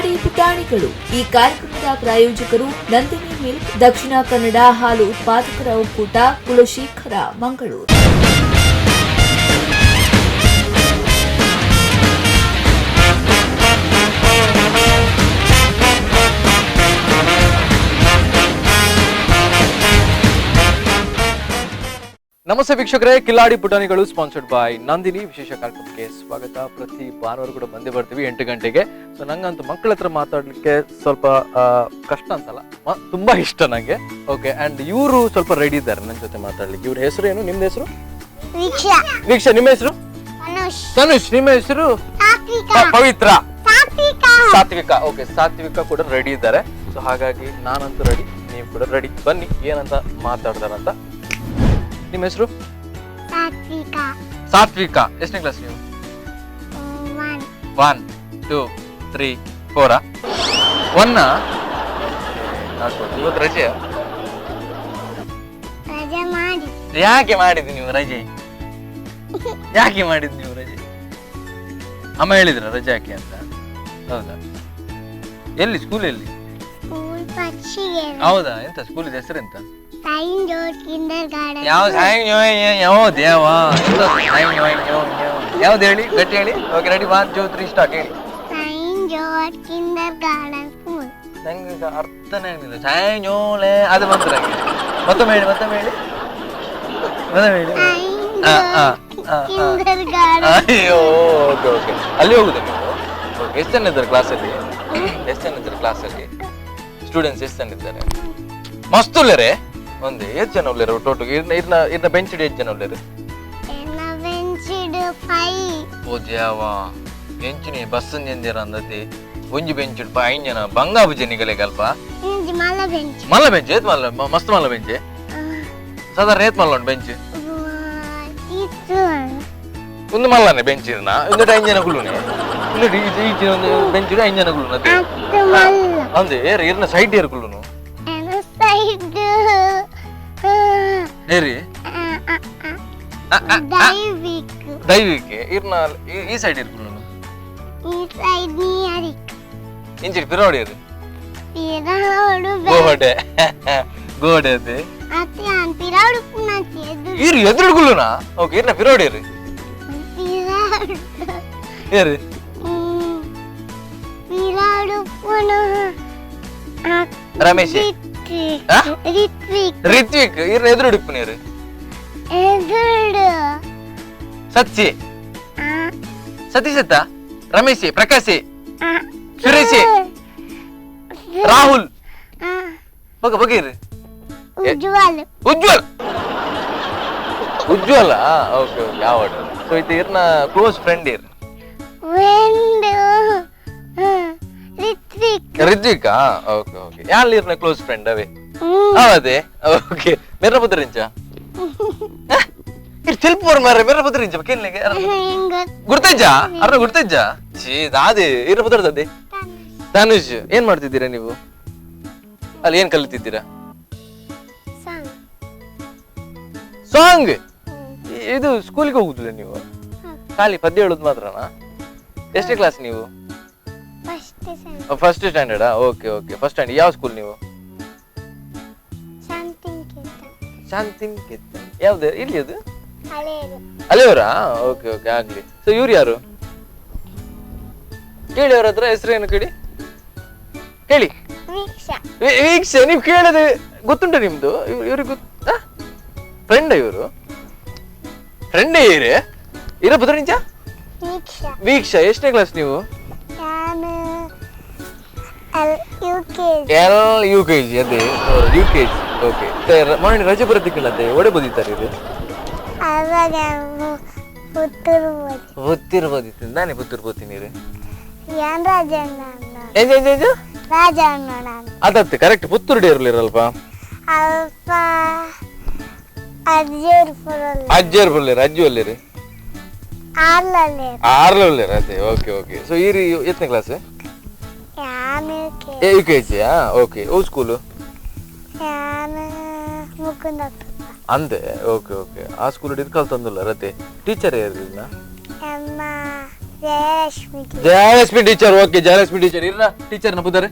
ಕಿಲಾಡಿ ಪುಟಾಣಿಗಳು. ಈ ಕಾರ್ಯಕ್ರಮದ ಪ್ರಾಯೋಜಕರು ನಂದಿನಿ ಮಿಲ್ಕ್, ದಕ್ಷಿಣ ಕನ್ನಡ ಹಾಲು ಉತ್ಪಾದಕರ ಒಕ್ಕೂಟ, ಕುಲಶೇಖರ, ಮಂಗಳೂರು. ನಮಸ್ತೆ ವೀಕ್ಷಕರೇ, ಕಿಲಾಡಿ ಪುಟಾಣಿಗಳು ಸ್ಪಾನ್ಸರ್ಡ್ ಬೈ ನಂದಿನಿ ವಿಶೇಷ ಕಾರ್ಯಕ್ರಮಕ್ಕೆ ಸ್ವಾಗತ. ಪ್ರತಿ ಭಾನುವಾರ ಕೂಡ ಬಂದೇ ಬರ್ತೀವಿ 8 ಗಂಟೆಗೆ. ಸೊ ನಂಗಂತೂ ಮಕ್ಕಳ ಹತ್ರ ಮಾತಾಡ್ಲಿಕ್ಕೆ ಸ್ವಲ್ಪ ಕಷ್ಟ ಅಂತಲ್ಲ, ತುಂಬಾ ಇಷ್ಟ ನಂಗೆ. ಓಕೆ, ಅಂಡ್ ಇವರು ಸ್ವಲ್ಪ ರೆಡಿ ಇದ್ದಾರೆ ನನ್ನ ಜೊತೆ ಮಾತಾಡ್ಲಿಕ್ಕೆ. ಇವ್ರ ಹೆಸರು ಏನು? ನಿಮ್ದು ಹೆಸರು? ವೀಕ್ಷಾ. ನಿಮ್ಮ ಹೆಸರು? ತನುಷ್. ನಿಮ್ಮ ಹೆಸರು? ಪವಿತ್ರ. ಸಾತ್ವಿಕ. ಓಕೆ, ಸಾತ್ವಿಕ ಕೂಡ ರೆಡಿ ಇದ್ದಾರೆ. ಸೊ ಹಾಗಾಗಿ ನಾನಂತೂ ರೆಡಿ, ನೀವು ಕೂಡ ರೆಡಿ. ಬನ್ನಿ ಏನಂತ ಮಾತಾಡ್ತಾರಂತ. ನಿಮ್ಮ ಹೆಸರು? ಸಾತ್ವಿಕ. ಎಷ್ಟನೇ ಕ್ಲಾಸ್ ನೀವು? 1 2 3 4 1. ಇವತ್ತು ರಜೆ? ಯಾಕೆ ಮಾಡಿದ್ರಿ ನೀವು ರಜೆ? ಅಮ್ಮ ಹೇಳಿದ್ರ ರಜೆ ಯಾಕೆ ಅಂತ? ಹೌದಾ? ಎಲ್ಲಿ? ಸ್ಕೂಲ್ ಎಲ್ಲಿ? ಹೌದಾ? ಎಂತ ಸ್ಕೂಲ್ ಹೆಸರು ಎಂತ? ಯಾವ್ದು ಹೇಳಿ, ಗಟ್ಟಿ ಹೇಳಿ. ಓಕೆ, ರೆಡಿ, 1 2 3 ಸ್ಟಾರ್ಟ್ ಹೇಳಿ. ನಂಗೆ ಅರ್ಥನೇ ಆಗಲಿಲ್ಲ. ಸಾಯಂಜೋಲೆ ಅದು ಮಾತ್ರ. ಮತ್ತೊಮ್ಮೆ ಹೇಳಿ. ಅಯ್ಯೋ, ಓಕೆ. ಅಲ್ಲಿ ಹೋಗುದಾ ನೀವು? ಓಕೆ, ಎಷ್ಟು ಜನ ಇದ್ದಾರೆ ಕ್ಲಾಸಲ್ಲಿ? ಸ್ಟೂಡೆಂಟ್ಸ್ ಎಷ್ಟು ಜನ ಇದ್ದಾರೆ? ಮಸ್ತ್ ಉಳ್ಳರೆ ಒಂದೇ. ಎಷ್ಟು ಜನ ಉಳ್ಳರು ಟೋಟಲ್? ಇರ್ನ ಬೆಂಚ್ ಎಷ್ಟು ಜನ ಉಳ್ಳರು? ಬೆಂಚಿನಿ ಬಸ್ ಎಂದಿರ ಅಂದತಿ ಒಂಜಿ ಬೆಂಚ್ 5 ಜನ ಬಂಗಾಬು ಜನಿಗಲೆ ಕಲ್ಪ ಮಲ್ಲ ಬೆಂಚ್ ಏತ್ ಮಲ್ಲ ಮಸ್ತ್ ಮಲ್ಲ ಬೆಂಚ್ ಸಾಧಾರಣ ಏತ್ ಮಲ್ಲ ಉಂಟು ಬೆಂಚ್ ಒಂದು ಮಲ್ಲನೆ ಬೆಂಚ್ ಇರ್ನ ಇನ್ನೊಟ್ಟು 5 ಜನ ಕುಳ್ಳುನೆ ಇನ್ನೊಟ್ಟು ಈಚೆ ಒಂದು ಬೆಂಚ್ 5 ಜನ ಕುಳ್ಳುನ ಅಂದೆ ಏರ್ ಇರ್ನ ಸೈಡ್ ಏರ್ ಕುಳ್ಳುನು ಏರಿ ದೈವಿಕ್ ಇರ್ನ ಈ ಸೈಡ್ ಇರ್ಕುಳ್ಳುನು ಇಂಚಿ ಪಿರೋಡಿ ಇರು ಗೋಡೆ ಅದೇ ಇರು ಎದುರುಗುಳ್ಳುನಾ? ಓಕೆ, ಇರ್ನ ಪಿರೋಡಿ ಇರು ಏರಿ ರಮೇಶ್ ರಿತ್ವಿಕ್ ಇರ್ನ ಎದುರು ಹಿಡಿಪು ನೀರು ಸತೀಶತ್ತ ರಮೇಶ್ ಪ್ರಕಾಶ್ ಸುರೇಶ್ ರಾಹುಲ್ ಬಗೀರ್ ಉಜ್ವಲ್. ಓಕೆ, ಯಾವ ಸೊ ಇದು ಇರ್ನ ಕ್ಲೋಸ್ ಫ್ರೆಂಡ್ ಇರ್ ರಿತ್ವಿಕ್. ಓಕೆ. ಯಾರು ಇರ್ನ ಕ್ಲೋಸ್ ಫ್ರೆಂಡ್ ಅವೇ? ಅದೇ. ಓಕೆ, ಮೇರ ಪುತ್ರಿಂಚ ಚೆಲ್ಪೋರ್ ಮಾರ ಮೇರ ಪುತ್ರಿಂಚ ಕೇಳಲಿಕ್ಕೆ ಗುರ್ತಜ್ಜ ಅರ್ನ ಗುರ್ತಜ್ಜ ಅದೇ ಇರ ಪುತ್ರದದ್ದೇ. ತನುಷ್, ಏನ್ ಮಾಡ್ತಿದ್ದೀರಾ ನೀವು ಅಲ್ಲಿ? ಏನ್ ಕಲಿತಿದ್ದೀರಾ? ಸಾಂಗ್. ಇದು ಸ್ಕೂಲಿಗೆ ಹೋಗುದಿಲ್ಲ ನೀವು? ಖಾಲಿ ಪದ್ಯ ಹೇಳುದು ಮಾತ್ರನಾ? ಎಷ್ಟೇ ಕ್ಲಾಸ್ ನೀವು? First standard. Okay. First standard. ಯಾವ ಸ್ಕೂಲ್ ನೀವು? ಶಾಂತಿನಿಕೇತನ್. ಯಾವ್ದು? ಇಲ್ಲಿ ಅದು ಅಲೆಯವರಾ? ಓಕೆ, ಆಗ್ಲಿ. ಸೊ ಇವ್ರು ಯಾರು ಕೇಳಿ, ಅವ್ರ ಹತ್ರ ಹೆಸರೇನು ಕೇಳಿ. ವೀಕ್ಷಾ. ನೀವು ಕೇಳದೆ ಗೊತ್ತುಂಟ ನಿಮ್ದು? ಇವ್ರಿಗೆ ಗೊತ್ತಾ? ಫ್ರೆಂಡ್ ಇವರು? ಫ್ರೆಂಡೇ ಇರ ಪುತ್ರಿಂಚ ವೀಕ್ಷಾ. ಎಷ್ಟನೇ ಕ್ಲಾಸ್ ನೀವು? UKG. ಅದೇ UKG. ಓಕೆ, ಮೊನ್ನೆ ರಜೆ ಬರತ್ತಿಕ್ಕಲ್ಲದೆ ಒಡೆ ಬದಿತಾರೆ ಇದು ಪುತ್ತೂರು ಬೋದಿತ್ತು ನಾನೇ ಪುತ್ತೂರು ಬೋತೀನಿ ಅದತ್ತೆ ಕರೆಕ್ಟ್. ಪುತ್ತೂರು ಡೇರ್ಲಿರಲ್ಪ ಅಜ್ಜೇರ್ ಬಲ್ಲೇರು ಅಜ್ಜಿ ಒಲ್ಲೇರಿ ಆರ್ಲಲ್ಲೇರು ಅದೇ. ಓಕೆ. ಸೊ ಈ ಎತ್ತನೇ ಕ್ಲಾಸ್? UKG. ಓಕೆ. ಓ ಸ್ಕೂಲು ಅಂದೆ. ಓಕೆ. ಆ ಸ್ಕೂಲ್ ಕಲ್ತಂದಿಲ್ಲ ರತೆ ಟೀಚರ್ ಯಾರಿಲ್ಲ Jayalakshmi teacher. Okay, Jayalakshmi teacher ಇರ್ನ ಟೀಚರ್ ನ ಪುದರೆ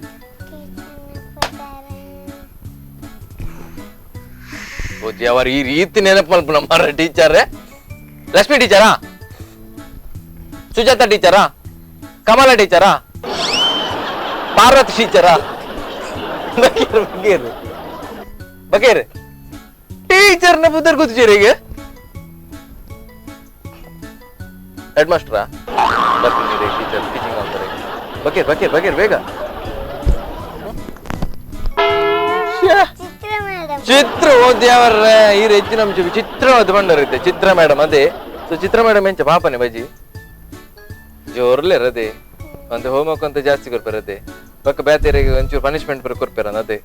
ಅವರು ಈ ರೀತಿ ನೆನಪು ಮಲ್ಪನ ಮಾರ ಟೀಚರ್. ಲಕ್ಷ್ಮಿ ಟೀಚರಾ, ಸುಜಾತ ಟೀಚರಾ, ಕಮಲ ಟೀಚರಾ, ಪಾರ್ವತಿ ಟೀಚರಾ, ಬಕೇರ್ ಬಕೇರ್ ಟೀಚರ್ ನ ಪುದರ್ ಗೊತ್ತಿದ್ದೀರಿ ಈಗ? ಹೆಡ್ ಮಾಸ್ಟರಾ ಬರ್ತೀನಿ ಟೀಚರ್ ಟೀಚಿಂಗ್ ಅಂತಾರೆ. ಬಕೇರ್ ಬಕೇರ್ ಬಕೇರ್ ಬೇಗ. ಚಿತ್ರ ಓದ್ಯಾವರ ಈ ಹೆಚ್ಚಿನ ಅಂಶ ಚಿತ್ರ ಓದ್ ಬಂಡರಿದ್ದೆ. ಚಿತ್ರ ಮೇಡಮ್ ಅದೇ. ಸೊ ಚಿತ್ರ ಮೇಡಮ್ ಎಂಚ ಪಾಪನೆ ಬಜಿ ಜೋರ್ಲೆ ರದೆ ಒಂದು ಹೋಮ್ವರ್ಕ್ ಅಂತ ಜಾಸ್ತಿ ಕೊಡ್ಬಾರದೆ. ಪಕ್ಕ ಬ್ಯಾತೇರಿಗೆ ಒಂಚೂರು ಪನಿಷ್ಮೆಂಟ್ ಬರ ಕೊಡ್ಪಾರ ಅದೇ.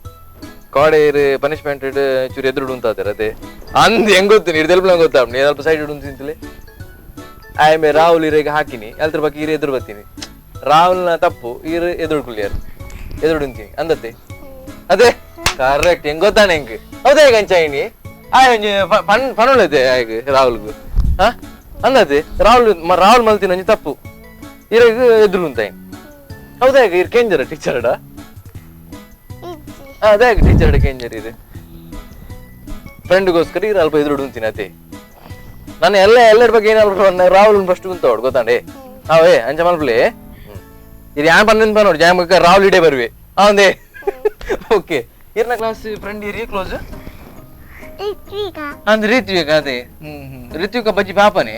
ಕಾಡೇರು ಪನಿಷ್ಮೆಂಟ್ ಚೂರು ಎದುರು ಉಂತಾದಾರೆ ಅದೇ. ಅಂದ್ ಹೆಂಗ್ ಗೊತ್ತು ಹಿಡ್ದೆಲ್ಪ ಗೊತ್ತಾ ನೀ ಸ್ವಲ್ಪ ಸೈಡ್ ಇಡು ತಿಂತಲೇ. ಆಯ್ಮೆ ರಾಹುಲ್ ಇರೇಗ ಹಾಕಿನಿ ಎಲ್ರ ಬಗ್ಗೆ ಈರು ಎದುರು ಬರ್ತೀನಿ. ರಾಹುಲ್ನ ತಪ್ಪು ಈರು ಎದುರುಳ್ಯಾರು ಎದುರು ಉಂತೀನಿ ಅಂದತ್ತೆ ಅದೇ ಕರೆಕ್ಟ್. ಹೆಂಗ್ ಗೊತ್ತಾನೆ ಹೆಂಗ್ ಹೌದಾ ಈಗ ಅಂಚಾಯಿನಿ ಪಣುಳದೆ ಆಗ ರಾಹುಲ್ಗು ಹಾ ಅಂದತ್ತೆ. ರಾಹುಲ್ ಮಲ್ತೀನಿ ಅಂಜಿ ತಪ್ಪು ಇರಾಗ ಎದುರು ಉಂತಾಯಿ ಹೌದಾ ಈಗ ಇರ್ ಕೇಂಜರ ಟೀಚರ್ಡ ಅದೇ ಟೀಚರ್ಡ ಕೇಂಜರ್ ಇರು ಫ್ರೆಂಡ್ಗೋಸ್ಕರ ಇರು ಅಲ್ಪ ಎದುರು ಉಂತೀನಿ ಅದೇ. ನಾನು ಎಲ್ಲರ ಬಗ್ಗೆ ಏನಾದ್ರು ರಾಹುಲ್ ಫಸ್ಟ್ ಕುಂತ ಗೊತ್ತಾಂಡೆ ಅವೇ ಅಂಚ ಮಲ್ಪಲೆ ಇದು ಯಾನ್ ಬಂದ ನೋಡಿ ಜಾಮ್ ರಾಹುಲ್ ಇಡೇ ಬರ್ವೆ ಅವಂದೇ. ಓಕೆ ಇರ್ನ ಕ್ಲಾಸ್ ಫ್ರೆಂಡ್ ಇರಿ ಕ್ಲೋಸ್ ಅಂದ್ರೆ ರಿತ್ವಿಕ ಅದೇ. ರಿತ್ವಿಕ ಬಜ್ಜಿ ಪಾಪನೆ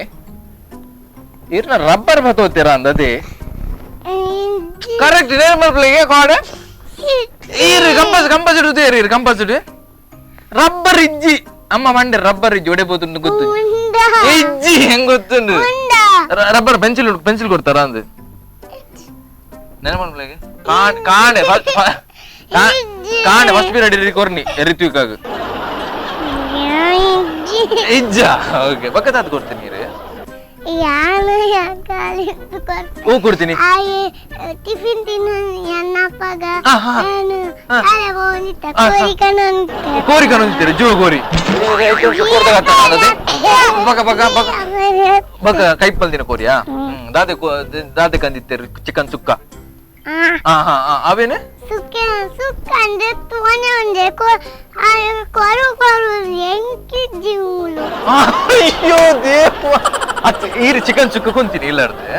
ಇರ್ನ ರಬ್ಬರ್ ಬತ್ತೋತೀರ ಅಂದದೇ ಕರೆಕ್ಟ್ ಮಲ್ಪಲೆಗೆ ಕಾಡ ಇರು ಕಂಪಸ್ ಇಡುತ್ತೇರಿ ಕಂಪಸ್ ರಬ್ಬರ್ ಇಜ್ಜಿ ಅಮ್ಮ ಮಂಡೆ ರಬ್ಬರ್ ಇಜ್ಜಿ ಹೊಡೆಬೋದು ಗೊತ್ತು ಇಜ್ಜಿ ಹೆಂಗ್ ಗೊತ್ತುಂಡು ರಬ್ಬರ್ ಪೆನ್ಸಿಲ್ ಕೊಡ್ತಾರ ಅಂದ್ ನೆನಪನ್ಪ್ಲೆಗೆ ಕಾಣೆ ಫಸ್ಟ್ ಪೀರಿಯಡ್ ಕೊರ್ನಿ ರಿತ್ವಿಕಾಗ ಇಜ್ಜ. ಓಕೆ ಬಕ್ಕದಾದ್ ಕೊಡ್ತೀನಿ ನೀರು ಹೂ ಕೊಡ್ತೀನಿ. ಟಿಫಿನ್ ಕೋರಿ ಕಣಂತೀರಿ ಜೋ ಕೋರಿ ಬಕ ಕೈಪಲ್ದಿನ ಕೋರಿಯಾ ದಾದೆ ಕಂದಿತ್ತೇರಿ ಚಿಕನ್ ಸುಕ್ಕ ಅವೇನೆ ಸುಕ್ಕ ಅಂದ್ರೆ ತೋನೆ ಒಂದೇ ಕೊರು ಕೊರು ಎಂಕಿಜ್ಜಿ ಮೂಲು. ಅಯ್ಯೋ ದೇವ ಈರು ಚಿಕನ್ ಸುಕ್ಕ ಕೊಂತೀನಿ ಇಲ್ಲಾರ್ದೆ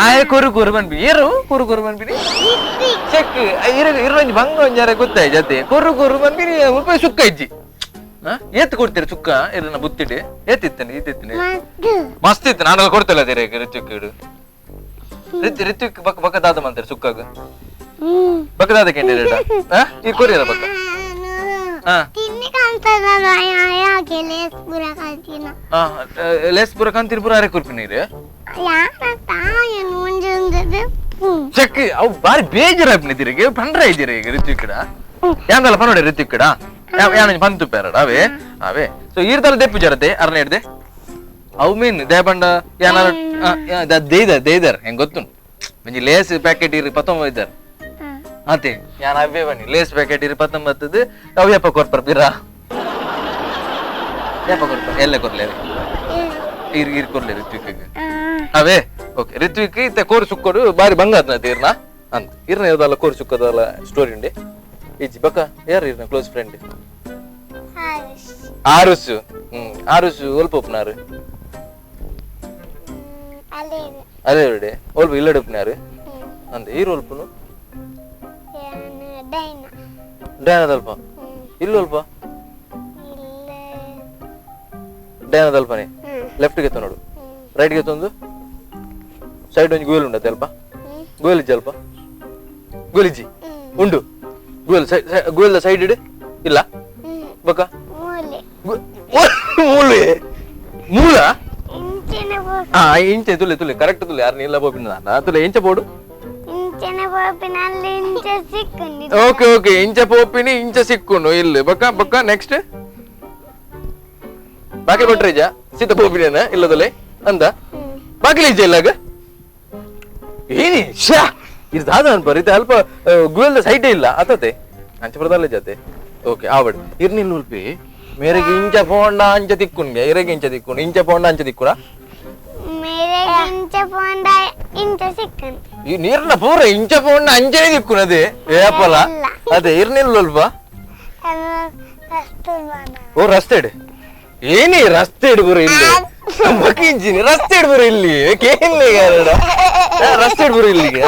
ಆಯ ಕೊರು ಬನ್ಬಿ ಏರು ಕೊರು ಬನ್ಬಿನಿ ಚೆಕ್ ಇರಂಜಿ ಬಂಗ ಒಂಜಾರ ಗೊತ್ತಾಯ್ ಜತೆ ಕೊರು ಬನ್ಬಿನಿ ರೂಪಾಯಿ ಸುಕ್ಕ ಇಜ್ಜಿ ಎತ್ತು ಕೊಡ್ತೀರಿ ಸುಕ್ಕ ಇದನ್ನ ಬುತ್ತಿಡಿ ಎತ್ತಿತ್ತೇನೆ ಇತ್ತಿತ್ತೇನೆ ಮಸ್ತ್ ಇತ್ತು ನಾನು ಕೊಡ್ತಲ್ಲ ಅದೇ ರಿತ್ವಿಕ್ ಇಡು ರಿತ್ವಿಕ್ ಬಕ್ಕ ದಾದ ಮಾಡ್ತಾರೆ ಸುಕ್ಕಾಗ ಬಕ್ಕದಾದ ಕೆಂಡಿ ಈ ಕೊರಿಯರ ಬಕ್ಕ ಲೇಸ್ ಪೂರ ಕಂತಿನ ಪೂರ ಅರೆ ಕೊರ್ಪಿ ನೀರು ಚೆಕ್ ಅವು ಬಾರಿ ಬೇಜಾರಾಗ್ನಿದ್ದೀರಿಗೆ ಪಂಡ್ರ ಇದ್ದೀರಿ ಈಗ ರಿತ್ವಿಕ್ ಯಾಂಗಲ್ಲ ಪನೋಡಿ ರಿತ್ವಿಕ್ ಯಾನ ಪಂತು ಪೇರಡ ಅವೇ ಸೊ ಈರ್ದಲ್ಲ ದೆಪ್ಪು ಜರತೆ ಅರ್ನ ಹಿಡ್ದೆ ಅವು ಮೀನ್ ದೇಬಂಡ ಏನಾರ ದೇಯ್ದಾರ ಹೆಂಗ್ ಗೊತ್ತುಂಟು ಮಂಜಿ ಲೇಸ್ ಪ್ಯಾಕೆಟ್ ಇರಿ 19 ಇದ್ದಾರ ಅದೇ ಯಾನ್ ಅವೇ ಬನ್ನಿ ಲೇಸ್ ಪ್ಯಾಕೆಟ್ ಇರಿ 19 ಅವ್ಯಪ್ಪ ಕೊಡ್ಪಾರ ಬಿರಾ ಯಪ್ಪ ಕೊಡ್ಪಾರ ಎಲ್ಲ ಕೊರ್ಲೆ ಇರ್ ಕೊರ್ಲೆ ರಿತ್ವಿಕ್ ಅವೇ. ಓಕೆ ರಿತ್ವಿಕ್ ಇತ್ತ ಕೋರಿ ಸುಕ್ಕೋಡು ಬಾರಿ ಬಂಗಾತ್ನ ತೀರ್ನ ಅಂತ ಇರ್ನ ಯಾವ್ದಲ್ಲ ಕೋರಿ ಸುಕ್ಕದಲ್ಲ ಸ್ಟೋರಿ ಉಂಡೆ ಈಜಿ ಬಕ್ಕ ಯಾರು ಇರ್ನ ಕ್ಲೋಸ್ ಫ್ರೆಂಡ್ ಆರುಸು ಆರುಸು ಒಲ್ಪ ಒಪ್ಪನಾರು ಅದೇ ಎರಡೆ ಒಲ್ಪ ಇಲ್ಲಡೆ ಒಪ್ಪನಾರು ಅಂದ ಈರು ಒಲ್ಪನು ಡೈನದಲ್ಪ ಇಲ್ಲೊಲ್ಪ ಡೈನದಲ್ಪನೆ ಲೆಫ್ಟ್ಗೆ ಎತ್ತ ನೋಡು ರೈಟ್ಗೆ ಎತ್ತೊಂದು ಸೈಡ್ ಒಂಜಿ ಗೋಲ್ ಉಂಡತ್ತೆ ಅಲ್ಪ ಗೋಲಿಜ್ಜಿ ಅಲ್ಪ ಗೋಲಿಜ್ಜಿ ಉಂಡು ಗೋಲ್ ಸೈಡ್ ಇಡು ಇಲ್ಲ ಬಕ್ಕ ಮೂಲ ಇಂಚೆ ತುಲೆ ಕರೆಕ್ಟ್ ತುಲೆ ಯಾರು ಇಲ್ಲ ಬೋಪಿನ ತುಲೆ ಇಂಚ ಬೋಡು ಓಕೆ ಇಂಚ ಪೋಪಿನಿ ಇಂಚ ಸಿಕ್ಕುಂಡು ಇಲ್ಲಿ ಬಕ್ಕ ನೆಕ್ಸ್ಟ್ ಬಾಕಿ ಬಿಟ್ರೇಜ ಸೀತ ಪೋಪಿನ ಇಲ್ಲದಲೆ ಅಂದ ಬಾಕಿ ಇಜ್ಜ ಇಲ್ಲಾಗ ಏನಿ ಶಾ ಇದು ದಾದ ಅನ್ಪರ್ ಇದು ಅಲ್ಪ ಗುವೆಲ್ದ ಸೈಟೇ ಇಲ್ಲ ಆತತೆ ಅಂಚ ಬರದಲ್ಲ ಜತೆ ಓಕೆ ಆವಡ್ ಇರ್ನಿಲ್ ಉಲ್ಪಿ ಮೇರೆಗೆ ಇಂಚ ಪೋಂಡ ಅಂಚ ತಿಕ್ಕುನ್ಗೆ ಇರೆಗೆ ಇಂಚ ತಿಕ್ಕುಂಡು ಇಂಚ ಪೋಂಡ ಅಂಚ ತಿಕ್ಕುಡ ಇಂಚ ಪೋಂಡ ಇಂಚ ಸಿಕ್ಕನ್ ಈ ನೀರ್ನ ಪೂರ ಇಂಚ ಪೋಂಡ ಅಂಚನೆ ದಿಕ್ಕುನದೆ ಏಪಲ ಅದೇ ಇರ್ನಿಲ್ವಲ್ವಾ ಓ ರಸ್ತೆ ಏನಿ ರಸ್ತೆ ಇಡ್ಬರು ಇಲ್ಲಿ ಬಕಿಂಜಿನಿ ರಸ್ತೆ ಇಡ್ಬರು ಇಲ್ಲಿ ಕೇಳಿ ರಸ್ತೆ ಇಡ್ಬರು ಇಲ್ಲಿಗೆ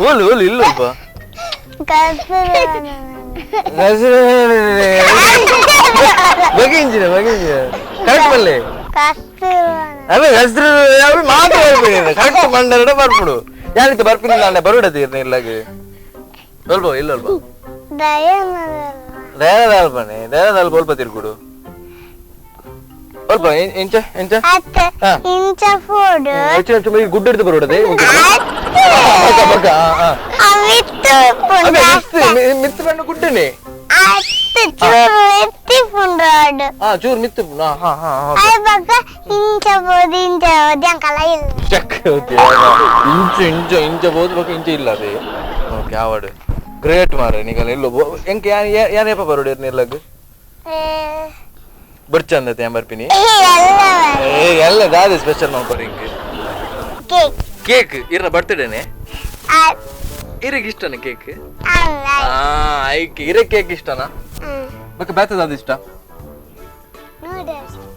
ಓಲ್ ಓಲ್ ಇಲ್ಲಲ್ಪ ಬಗಿಂಜಿನ ಕರೆಕ್ಟ್ ಬಲ್ಲೆ ಅದೇ ಹೆಸರು ಅవి ಮಾತ್ರ ಕರೆಕ್ಟ್ ಬಂಡ ಬರ್ಬಿಡು ಯಾರಿತ ಬರ್ಪಿನಿಲ್ಲ ಅಣ್ಣ ಬರುಡದು ಇರ್ನಿಲ್ಲಾಗೆ ಸ್ವಲ್ಪ ಇಲ್ಲಲ್ಪ ದಯದಲ್ಪನೆ ದಯದಲ್ಪ ಸ್ವಲ್ಪ ತಿರ್ಗುಡು ಸ್ವಲ್ಪ ಇಂಚ ಇಂಚ ಇಂಚ ಫೋಡ್ ಗುಡ್ಡ ಹಿಡಿದು ಬರುಡದೆ ಮಿತ್ತು ಬಣ್ಣ ಗುಡ್ಡನೆ ಚೂರು ಮಿತ್ತು ಇಂಚ ಇಂಚ ಬೋದು ಇಂಚ ಇಲ್ಲ ಅದೇ ಓಕೆ ಆವಡು ಗ್ರೇಟ್ ಮಾರೆ ನೀಗಲ್ಲ ಎಲ್ಲೋ ಎಂಕೆ ಯಾನೇಪ ಬರೋಡು ನಿರ್ಲಗ್ ಬರ್ಚಂದತೆ ಏನ್ ಬರ್ಪಿನಿ ಎಲ್ಲ ದಾದೆ ಸ್ಪೆಷಲ್ ಮಾಡ್ಕೊರಿ ಹಿಂಗೆ ಕೇಕ್ ಇರ ಬರ್ತಡೇನೆ ಇರಕ್ಕೆ ಇಷ್ಟನ ಕೇಕ್ ಐಕ್ ಇರ ಕೇಕ್ ಇಷ್ಟನಾ ಮತ್ತೆ ಬೇತದ ಅದು ಇಷ್ಟ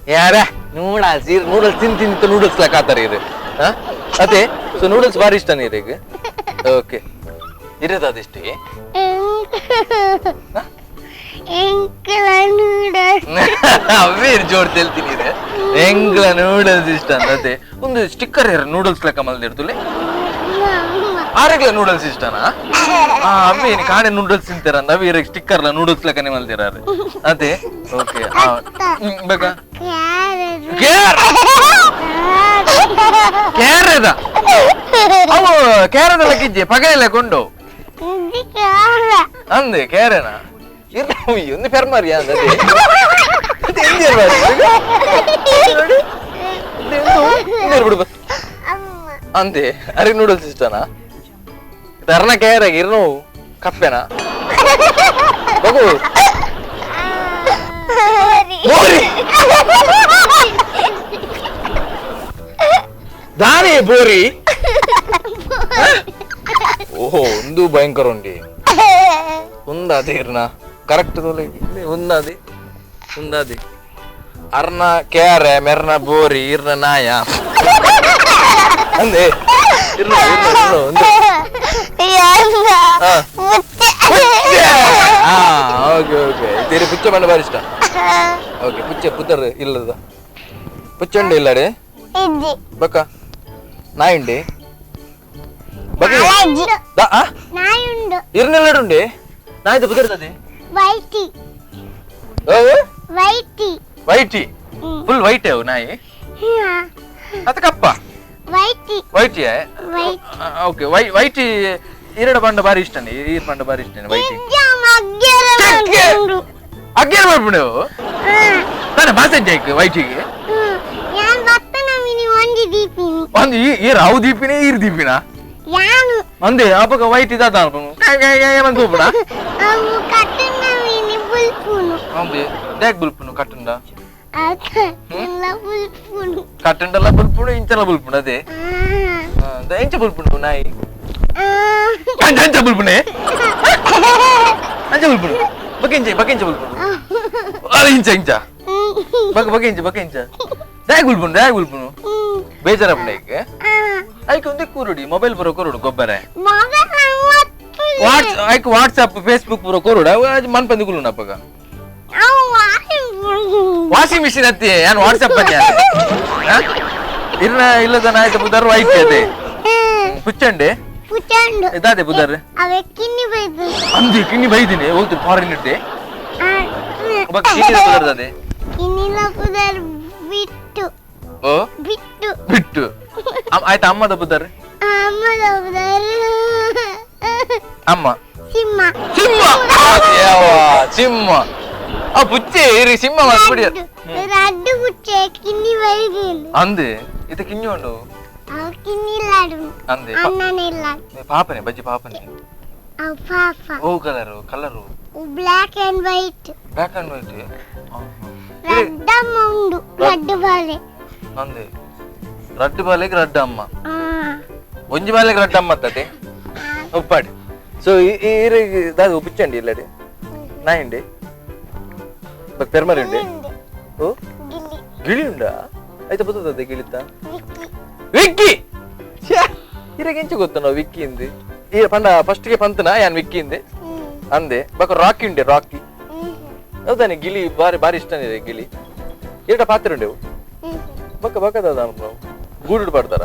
ಯಾರ ನೂಡಲ್ಸ್ ನೂಡಲ್ಸ್ ತಿಂತ ನೂಡಲ್ಸ್ ಲೆಕ್ಕಾತಾರೆ ಇದು ಅದೇ ಸೊ ನೂಡಲ್ಸ್ ಬಾರಿ ಇಷ್ಟನೇ ಇರಿಗೆ ಓಕೆ ಇರದ ಅದಿಷ್ಟೇ ಅವೇ ಜೋಡ್ ತೆಲ್ತೀನಿ ಎಂಗ್ಲ ನೂಡಲ್ಸ್ ಇಷ್ಟ ಅದೇ ಒಂದು ಸ್ಟಿಕ್ಕರ್ ಇರ ನೂಡಲ್ಸ್ ಲೆಕ್ಕ ಮಲ್ದಿರ್ತುಲೆ ಆರೆಗ್ಲ ನೂಡಲ್ಸ್ ಇಷ್ಟನಾ ಅವೇ ಕಾಣೆ ನೂಡಲ್ಸ್ ತಿಂತಾರ ಅವೇ ಸ್ಟಿಕ್ಕರ್ ನೂಡಲ್ಸ್ ಲೆಕ್ಕನೆ ಮಲ್ದಿರಾರೆ ಅದೇ ಓಕೆ ಬೇಕಾ ಕೇರದ ಅವು ಕೇರದ ಲೆಕ್ಕಿಜ್ಜೆ ಪಗೈಲ್ಲ ಕೊಂಡು ಅಂದೆ ಕೇರನಾ ಒಂದು ಪೆರ್ಮಾರಿಯ ಅಂತೆ ಅರೆ ನೂಡಲ್ಸ್ ಇಷ್ಟನಾ ಅರ್ನ ಕೇರಾಗ ಇರ್ನು ಕಪ್ಪೆನಾ ಬಗು ದಾನಿ ಬೋರಿ ಓಹೋ ಒಂದು ಭಯಂಕರ ಉಂಡಿ ಉಂದಾದಿ ಇರ್ನ ಕರೆಕ್ಟ್ ಉಂದಾದಿ ಉಂದಾದಿ ಅರ್ನ ಕೇರೆ ಮೆರ್ನ ಬೋರಿ ಇರ್ನ ನಾಯ ಅಂದೆ ಇರ್ನ ಓಕೆ ಓಕೆ ಬೇರೆ ಪುಚ್ಚ ಬಣ್ಣ ಬಾರಿ ಇಷ್ಟ ಓಕೆ ಪುತ್ತರ್ ಇಲ್ಲದ ಪುಚ್ಚಂಡಿ ಇಲ್ಲಡೆ ಬಕ್ಕ ನಾಯುಂಡಿ ಇರ್ನೆಲ್ಲಡುಂಡಿ ನಾಯ್ದು ಬುದಿರ್ತದೆ ವೈಟಿ ಫುಲ್ ವೈಟ್ ಅವು ನಾಯಿ ಅದಕ್ಕಪ್ಪ ವೈಟಿ ಓಕೆ ವೈಟಿ ಎರಡು ಬಂಡ ಬಾರಿ ಇಷ್ಟನೇ ಈ ಬಂಡ ಬಾರಿ ಇಷ್ಟನೇ ವೈಟಿ ಅಗ್ಗೇರ್ ಮಾಡ್ಬಿಡು ತಾನೆ ಬಾಸೆಂಟ್ ಆಯ್ತು ವೈಟಿಗೆ ಒಂದು ಈ ರಾವು ದೀಪಿನೇ ಈರ್ ದೀಪಿನ ಅಂದೆ ಅಪ್ಪಗ ವೈಟ್ ಇದಾದ ಹೋಗ್ಬಿಡ ಅಂದೆ ಡ್ಯಾಕ್ ಬುಲ್ಪುನು ಕಟ್ಟಂಡ ಕಟ್ಟಂಡಲ್ಲ ಬುಲ್ಪುನು ಇಂಚಲ್ಲ ಬುಲ್ಪುನು ಅದೇ ಎಂಚ ಬುಲ್ಪುನು ನಾಯಿ ಅಂಚ ಬುಲ್ಪುನೆ ಅಂಚ ಬುಲ್ಪುನು ಬಕೆಂಚ ಬುಲ್ಪುನು ಇಂಚ ಇಂಚ ಬಕೆಂಚ ಡ್ಯಾಕ್ ಬುಲ್ಪುನು ಬೇಜಾರಪ್ಪನ ಐಕ್ ಒಂದೇ ಕೂರುಡಿ ಮೊಬೈಲ್ ಬರೋ ಕೊರುಡು ಗೊಬ್ಬರ ಐಕ್ ವಾಟ್ಸಾಪ್ ಫೇಸ್ಬುಕ್ ಬರೋ ಕೊರುಡು ಮನ್ ಪಂದಿ ಕುಲುನಪ್ಪಗ ವಾಷಿಂಗ್ ಮಿಷಿನ್ ಅತ್ತಿ ಏನ್ ವಾಟ್ಸಾಪ್ ಪಂದಿ ಇರ್ನ ಇಲ್ಲದ ನಾಯ್ತ ಬುಧರ್ ವೈಟ್ ಅದೇ ಪುಚ್ಚಂಡೆ ಇದಾದೆ ಬುಧರ್ ಅಂದಿ ಕಿನ್ನಿ ಬೈದಿನಿ ಹೋಗ್ತು ಫಾರಿನ್ ಇಟ್ಟೆ ಬುಧರ್ದೆ ಓ ಬಿಟ್ಟು ಆಯ್ತಾ ಅಮ್ಮದ ಬುದ್ಧಾರೆ ಅಮ್ಮ ಸಿಂಹ ಆ ಪುಚ್ಚೆ ಇರಿ ಸಿಂಹ ಮಾಡ್ಬಿಡಿ ಅಂದೆ ಇದು ಕಿಂಜು ಉಂಡು ಅಂದೆ ಪಾಪನೆ ಬಜ್ಜಿ ಪಾಪನೆ ಓ colour black and white red ಉಂಡು ರೆಡ್ ಬಾಲೆ ಅಂದೆ ರಡ್ಡು ಬಾಲೆಗೆ ರಡ್ಡು ಅಮ್ಮ ಒಂಜಿ ಬಾಲೆಗೆ ರಡ್ಡು ಅಮ್ಮ ಅತ್ತತೆ ಉಪ್ಪಾಡಿ ಸೊ ಈರಿಗೆ ದಾದ ಉಪ್ಪಿಚ್ಚಂಡಿ ಇಲ್ಲಡಿ ನಾ ಹಿಂಡಿ ಪೆರ್ಮರಿ ಉಂಡಿ ಓ ಗಿಳಿ ಉಂಡಾ ಆಯ್ತಾ ಬರ್ತದೆ ಗಿಳಿತ ವಿಕ್ಕಿ ಈರಿಗೆ ಎಂಚ ಗೊತ್ತ ನಾವು ವಿಕ್ಕಿ ಇಂದು ಈ ಪಂಡ ಫಸ್ಟ್ಗೆ ಪಂತನ ಯಾನ್ ವಿಕ್ಕಿ ಇಂದೆ ಅಂದೆ ಬಕ ರಾಕಿ ಉಂಡೆ ರಾಕಿ ಹೌದಾನೆ ಗಿಳಿ ಬಾರಿ ಇಷ್ಟ ಇದೆ ಗಿಳಿ ಏಟ ಪಾತ್ರೆ ಉಂಡೆವು ಬಕ್ಕ ಬಕ್ಕದ ನಾವು ಗೂಡು ಪಡ್ತಾರ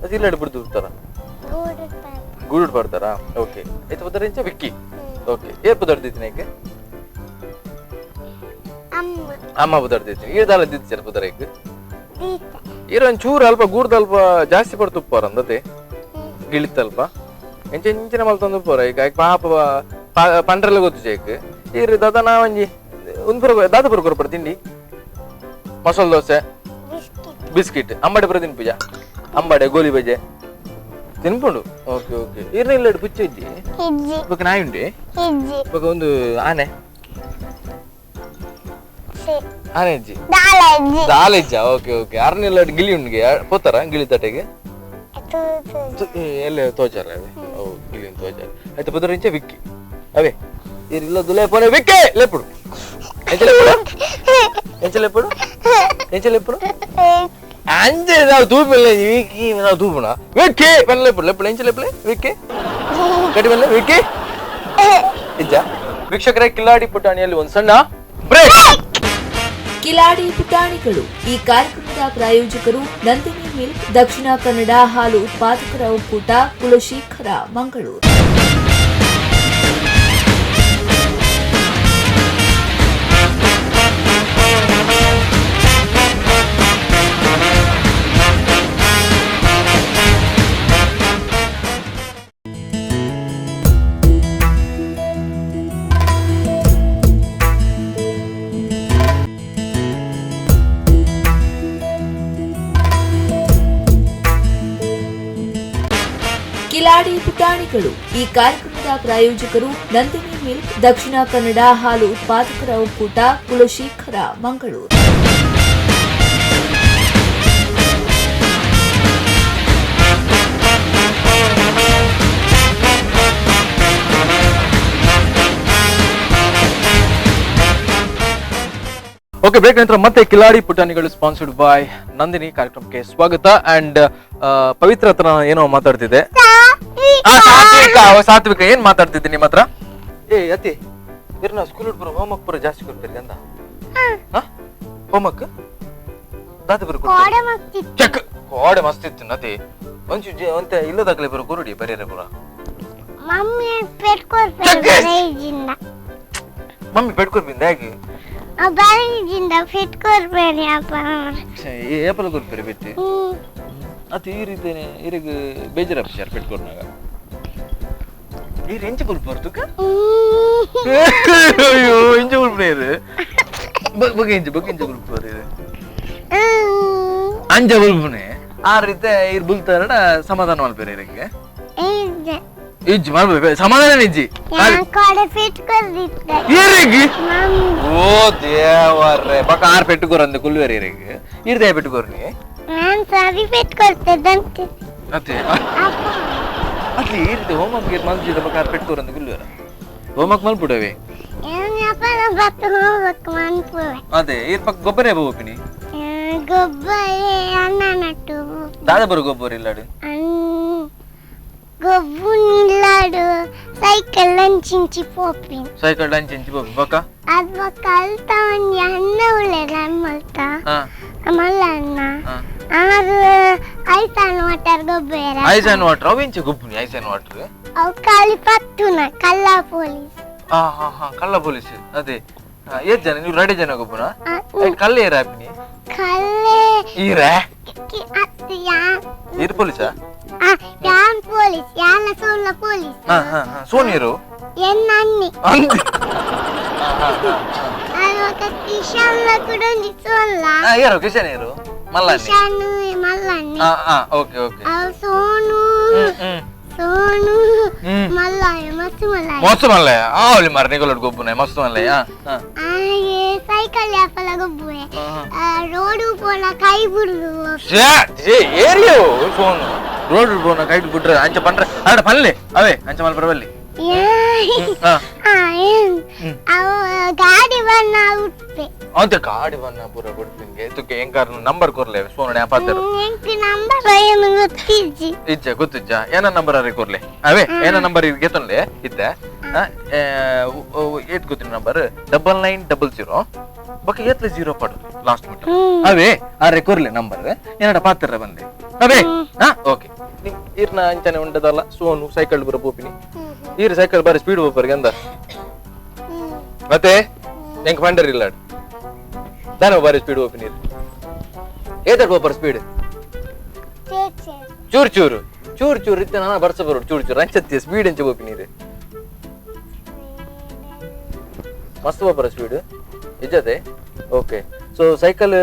ಅದು ಇಲ್ಲಡಿ ಬಿಡ್ದು ಬಿಡ್ತಾರ ಗೂಡು ಪಡ್ತಾರ ಓಕೆ ಆಯ್ತು ಬದರ ಇಂಚ ವಿಕ್ಕಿ ಓಕೆ ಏರ್ ಬುದರ್ದಿದ್ದೀನಿ ಯಾಕೆ ಅಮ್ಮ ಬುದರ್ದಿದ್ದೀನಿ ಈರ್ದಾಲ ದಿತ್ತೀರ ಬುದರ ಈಗ ಈರೊಂದು ಚೂರು ಅಲ್ಪ ಗೂಡ್ದ ಅಲ್ಪ ಜಾಸ್ತಿ ಪಡ್ತು ಉಪ್ಪಾರ ಅಂದತೆ ಗಿಳಿತಲ್ಪ ಎಂಚಿನ ಮಲ್ತೊಂದು ಉಪ್ಪಾರ ಈಗ ಪಾಪ ಪಂಡ್ರೆಲ್ಲ ಗೊತ್ತು ಚೇಕ್ ಈರು ದಾದ ನಾವಂಜಿ ದಾದ ಪುರ ಕೊಡ್ಪಡ ತಿಂಡಿ ಮಸಾಲ ದೋಸೆ ಬಿಸ್ಕಿಟ್ ಅಂಬಡೆ ಪುರ ತಿನ್ಪುಜ ಅಂಬಡೆ ಗೋಲಿ ಬಜೆ ತಿನ್ಪುಂಡು ಓಕೆ ಓಕೆ ಈರ್ನ ಇಲ್ಲಡಿ ಪುಚ್ಚ ಇಜ್ಜಿ ಬೊಕ ನಾಯಿ ಉಂಡೆ ಬೊಕ ಒಂದು ಆನೆ ಇಜ್ಜಿ ದಾಲೆಜ್ಜ ಓಕೆ ಓಕೆ ಅರ್ನಿಲ್ಲ ಗಿಳಿ ಉಂಡಿಗೆ ಪೋತಾರ ಗಿಳಿ ತಟೆಗೆ ಎಲ್ಲ ತೋಚಾರ ಗಿಳಿ ತೋಚಾರ ಆಯ್ತು ಪುದರ ಇಂಚ ವಿಕ್ಕಿ ಅವೇ ಇರಿಲ್ಲ ದುಲೆ ಪೋನೆ ವಿಕ್ಕಿ ಲೇಪುಡು ಎಂಚಲೆప్పుడు ಅಂಜೆ ನಾವು ತೂಪಿಲ್ಲ ವಿಕ್ಕಿ ನಾವು ತೂಪುಣ ವಿಕ್ಕಿ ಪೆನ್ಲೆప్పుడు ಲೆప్పుడు ಎಂಚಲೆప్పుడు ವಿಕ್ಕಿ ಗಡಿ ಬೆಲ್ಲ ವಿಕ್ಕಿ ಇಜ್ಜ ವೀಕ್ಷಕರೇ ಕಿಲಾಡಿ ಪುಟಾಣಿಯಲ್ಲಿ ಒಂದು ಸಣ್ಣ ಬ್ರೇಕ್. ಕಿಲಾಡಿ ಪುಟಾಣಿಗಳು ಈ ಕಾರ್ಯಕ್ರಮದ ಪ್ರಾಯೋಜಕರು ನಂದಿನಿ ಮಿಲ್ಕ್, ದಕ್ಷಿಣ ಕನ್ನಡ ಹಾಲು ಉತ್ಪಾದಕರ ಒಕ್ಕೂಟ, ಕುಲಶೇಖರ, ಮಂಗಳೂರು. ಕಿಲಾಡಿ ಪುಟಾಣಿಗಳು ಈ ಕಾರ್ಯಕ್ರಮದ ಪ್ರಾಯೋಜಕರು ನಂದಿನಿ ಮಿಲ್ಕ್, ದಕ್ಷಿಣ ಕನ್ನಡ ಹಾಲು ಉತ್ಪಾದಕರ ಒಕ್ಕೂಟ, ಕುಲಶೇಖರ, ಮಂಗಳೂರು. ಓಕೆ, ಬ್ರೇಕ್ ನಂತರ ಮತ್ತೆ ಕಿಲಾಡಿ ಪುಟಾಣಿಗಳು ಸ್ಪಾನ್ಸರ್ಡ್ ಬೈ ನಂದಿನಿ ಕಾರ್ಯಕ್ರಮಕ್ಕೆ ಸ್ವಾಗತ. ಅಂಡ್ ಪವಿತ್ರ ಹತ್ರ ಏನೋ ಮಾತಾಡ್ತಿದ್ದೆ. ಸಾತ್ವಿಕ ಏನ್ ಮಾತಾಡ್ತಿದ್ದೆ ನಿಮ್ಮ ಹತ್ರ? ಅತಿ ನಾವು ಸ್ಕೂಲ್ ಪುರ ಹೋಮ್ವರ್ಕ್ ಪುರ ಜಾಸ್ತಿ ಕೊಡ್ತೀರಿ ಅಂದ ಹೋಮ್ವರ್ಕ್ ದಾದ ಚೆಕ್ ಕೋಡೆ ಮಸ್ತ್ ಇತ್ತು ನತಿ ಒಂಚು ಒಂತೆ ಇಲ್ಲದಾಗ್ಲೇ ಬರೋ ಕುರುಡಿ ಬರೀರೆ ಪುರ ಮಮ್ಮಿ ಪೆಟ್ಕೊರ್ಬಿಂದ ಹೇಗೆ ಏಪಲ ಕೊರ್ಪೇರಿ ಬಿಟ್ಟು ಅದು ಈ ರೀತಿನೇ ಇರಿಗೆ ಬೇಜಾರ ವಿಚಾರ ಪೆಟ್ಕೊರ್ನಾಗ ನೀರು ಎಂಚ ಕೊಲ್ಪರ್ತು ಅಯ್ಯೋ ಎಂಚ ಕೊಲ್ಪನೇರು ಬಗೆಂಚ ಕೊಲ್ಪರು ಅಂಜ ಕೊಲ್ಪನೆ ಆ ರೀತಿ ಇರ್ ಬುಲ್ತಾರ ಸಮಾಧಾನ ಮಲ್ಪೇರಿ ಇರಂಗೆ ಇಜ್ಜಿ ಮಾಡ್ಬೇಕು ಸಮಾಧಾನ ಇಜ್ಜಿ ಓ ದೇವರೇ ಬಕ ಆರ್ ಪೆಟ್ಟುಕೋರ್ ಅಂದ ಕುಲ್ವೇರಿ ಇರಂಗೆ ಇರ್ದೇ ಪೆಟ್ಟುಕೋರ್ನಿ ಅದೇ ಅದೇ ಈ ರೀತಿ ಹೋಮ್ವರ್ಕ್ ಮಲ್ಸಿದ ಬಕ ಆರ್ ಪೆಟ್ಟುಕೋರ್ ಅಂದ ಕುಲ್ವೇರ ಹೋಮ್ವರ್ಕ್ ಮಲ್ಪುಡವೆ ಅದೇ ಇರ್ ಪಕ್ಕ ಗೊಬ್ಬರ ಹೋಗ್ತೀನಿ ದಾದ ಬರೋ ಗೊಬ್ಬರ ಇಲ್ಲಾಡು ಗೊಬ್ಬುನಿಲ್ಲಾಡು ಸೈಕಲ್ ಲಂಚಿಂಚಿ ಪೋಪಿ ಬಕ ಅದ್ ಬಕ ಅಲ್ತಾ ಒಂಜಿ ಅಣ್ಣ ಉಳ್ಳೆದ ಮಲ್ತ ಮಲ್ಲಣ್ಣ ಆರು ಐಸಾನ್ ವಾಟರ್ ಗೊಬ್ಬರ ಐಸಾನ್ ವಾಟರ್ ಅವು ಇಂಚೆ ಗೊಬ್ಬುನಿ ಐಸಾನ್ ವಾಟರ್ ಅವು ಕಾಲಿ ಪತ್ತುನ ಕಲ್ಲ ಪೊಲೀಸ್ ಕಲ್ಲ ಪೊಲೀಸ್ ಅದೇ ಏತ್ ಜನ ನೀವು 2 ಜನ ಗೊಬ್ಬನ ಕಲ್ಲ ಏರ ಹಾಪಿನಿ ಕಲ್ಲೆ ಈರ ಈರ್ ಪೊಲೀಸಾ ಯಾನ್ ಪೊಲೀಸ್ ಯಾನ ಸೋಲ್ಲ ಪೊಲೀಸ್ ಸೋನಿಯರು ಎನ್ನನ್ನಿ ಅವಾಗ ಕಿಶನ್ ಲಕುಡಂದಿ ಸೋಲ್ಲ ಯಾರು ಕಿಶನ್ ಯಾರು ಮಲ್ಲನ್ನಿ ಕಿಶನ್ ಮಲ್ಲನ್ನಿ ಓಕೆ ಓಕೆ ಸೋನು ಸೋನು ಮಲ್ಲ मस्त मला मस्त म्हणलंय आवली मार निघालो गोबू नाही मस्त म्हणलंय आहे सायकल यापाला गब्बुए रोड पोला काही बुडलो ಏರಿಯೋ ಫೋನ್ ರೋಡ್ ಫೋನ್ ಕೈ ಬಿಟ್ರೆ ಅಂಚ ಪಂಡ್ರೆ ಅಡ ಪಲ್ಲೆ ಅವೇ ಅಂಚ ಮಲ್ ಬರಬಲ್ಲಿ ಗಾಡಿ ಬಣ್ಣ ಉಟ್ಪೆ ಅಂತ ಗಾಡಿ ಬಣ್ಣ ಪೂರ ಬಿಡ್ತಿಂಗೆ ತುಕ್ಕೆ ಎಂಗಾರ ನಂಬರ್ ಕೊರ್ಲೆ ಸೋನ ನ್ಯಾಪಾತರು ಎಂಕಿ ನಂಬರ್ ಏನು ಗೊತ್ತಿಜ್ಜಿ ಇಜ್ಜ ಗೊತ್ತಿಜ್ಜ ಏನ ನಂಬರ್ ಅರೆ ಕೊರ್ಲೆ ಅವೇ ಏನ ನಂಬರ್ ಗೆತ್ತೊನ್ಲೆ ಇತ್ತೆ ಏಟ್ ಗೊತ್ತಿನ ನಂಬರ್ 9900 ಬಕ ಏತ್ಲೆ 0 ಪಡು ಲಾಸ್ಟ್ ಮಿಟ್ ಅವೇ ಅರೆ ಕೊರ್ಲೆ ನಂಬರ್ ಏನಡ ಪಾತ್ರ ಬಂದೆ ಅವೇ ಓಕೆ ನಿಮ್ ಇರ್ನ ಅಂಚನೆ ಉಂಟದಲ್ಲ ಸೋನು ಸೈಕಲ್ ಬರ ಪೋಪಿನಿ ಈರ್ ಸೈಕಲ್ ಬಾರಿ ಸ್ಪೀಡ್ ಹೋಗ್ಬರ್ಗೆ ಅಂದ ಮತ್ತೆ ಎಂಕ್ ಪಂಡರ್ ಇಲ್ಲ ದಾನ ಬಾರಿ ಸ್ಪೀಡ್ ಹೋಗ್ಪಿನಿ ಏತಡ್ ಹೋಗ್ಬಾರ ಸ್ಪೀಡ್ ಚೂರ್ ಚೂರು ಚೂರ್ ಚೂರ್ ಇತ್ತೆ ನಾನು ಬರ್ಸ ಬರೋಡು ಚೂರ್ ಚೂರ್ ಅಂಚತ್ತಿ ಸ್ಪೀಡ್ ಎಂಚ ಹೋಗ್ಪಿನಿ ಮಸ್ತ್ ಹೋಗ್ಬಾರ ಸ್ಪೀಡ್ ಇಜ್ಜತೆ okay so cycle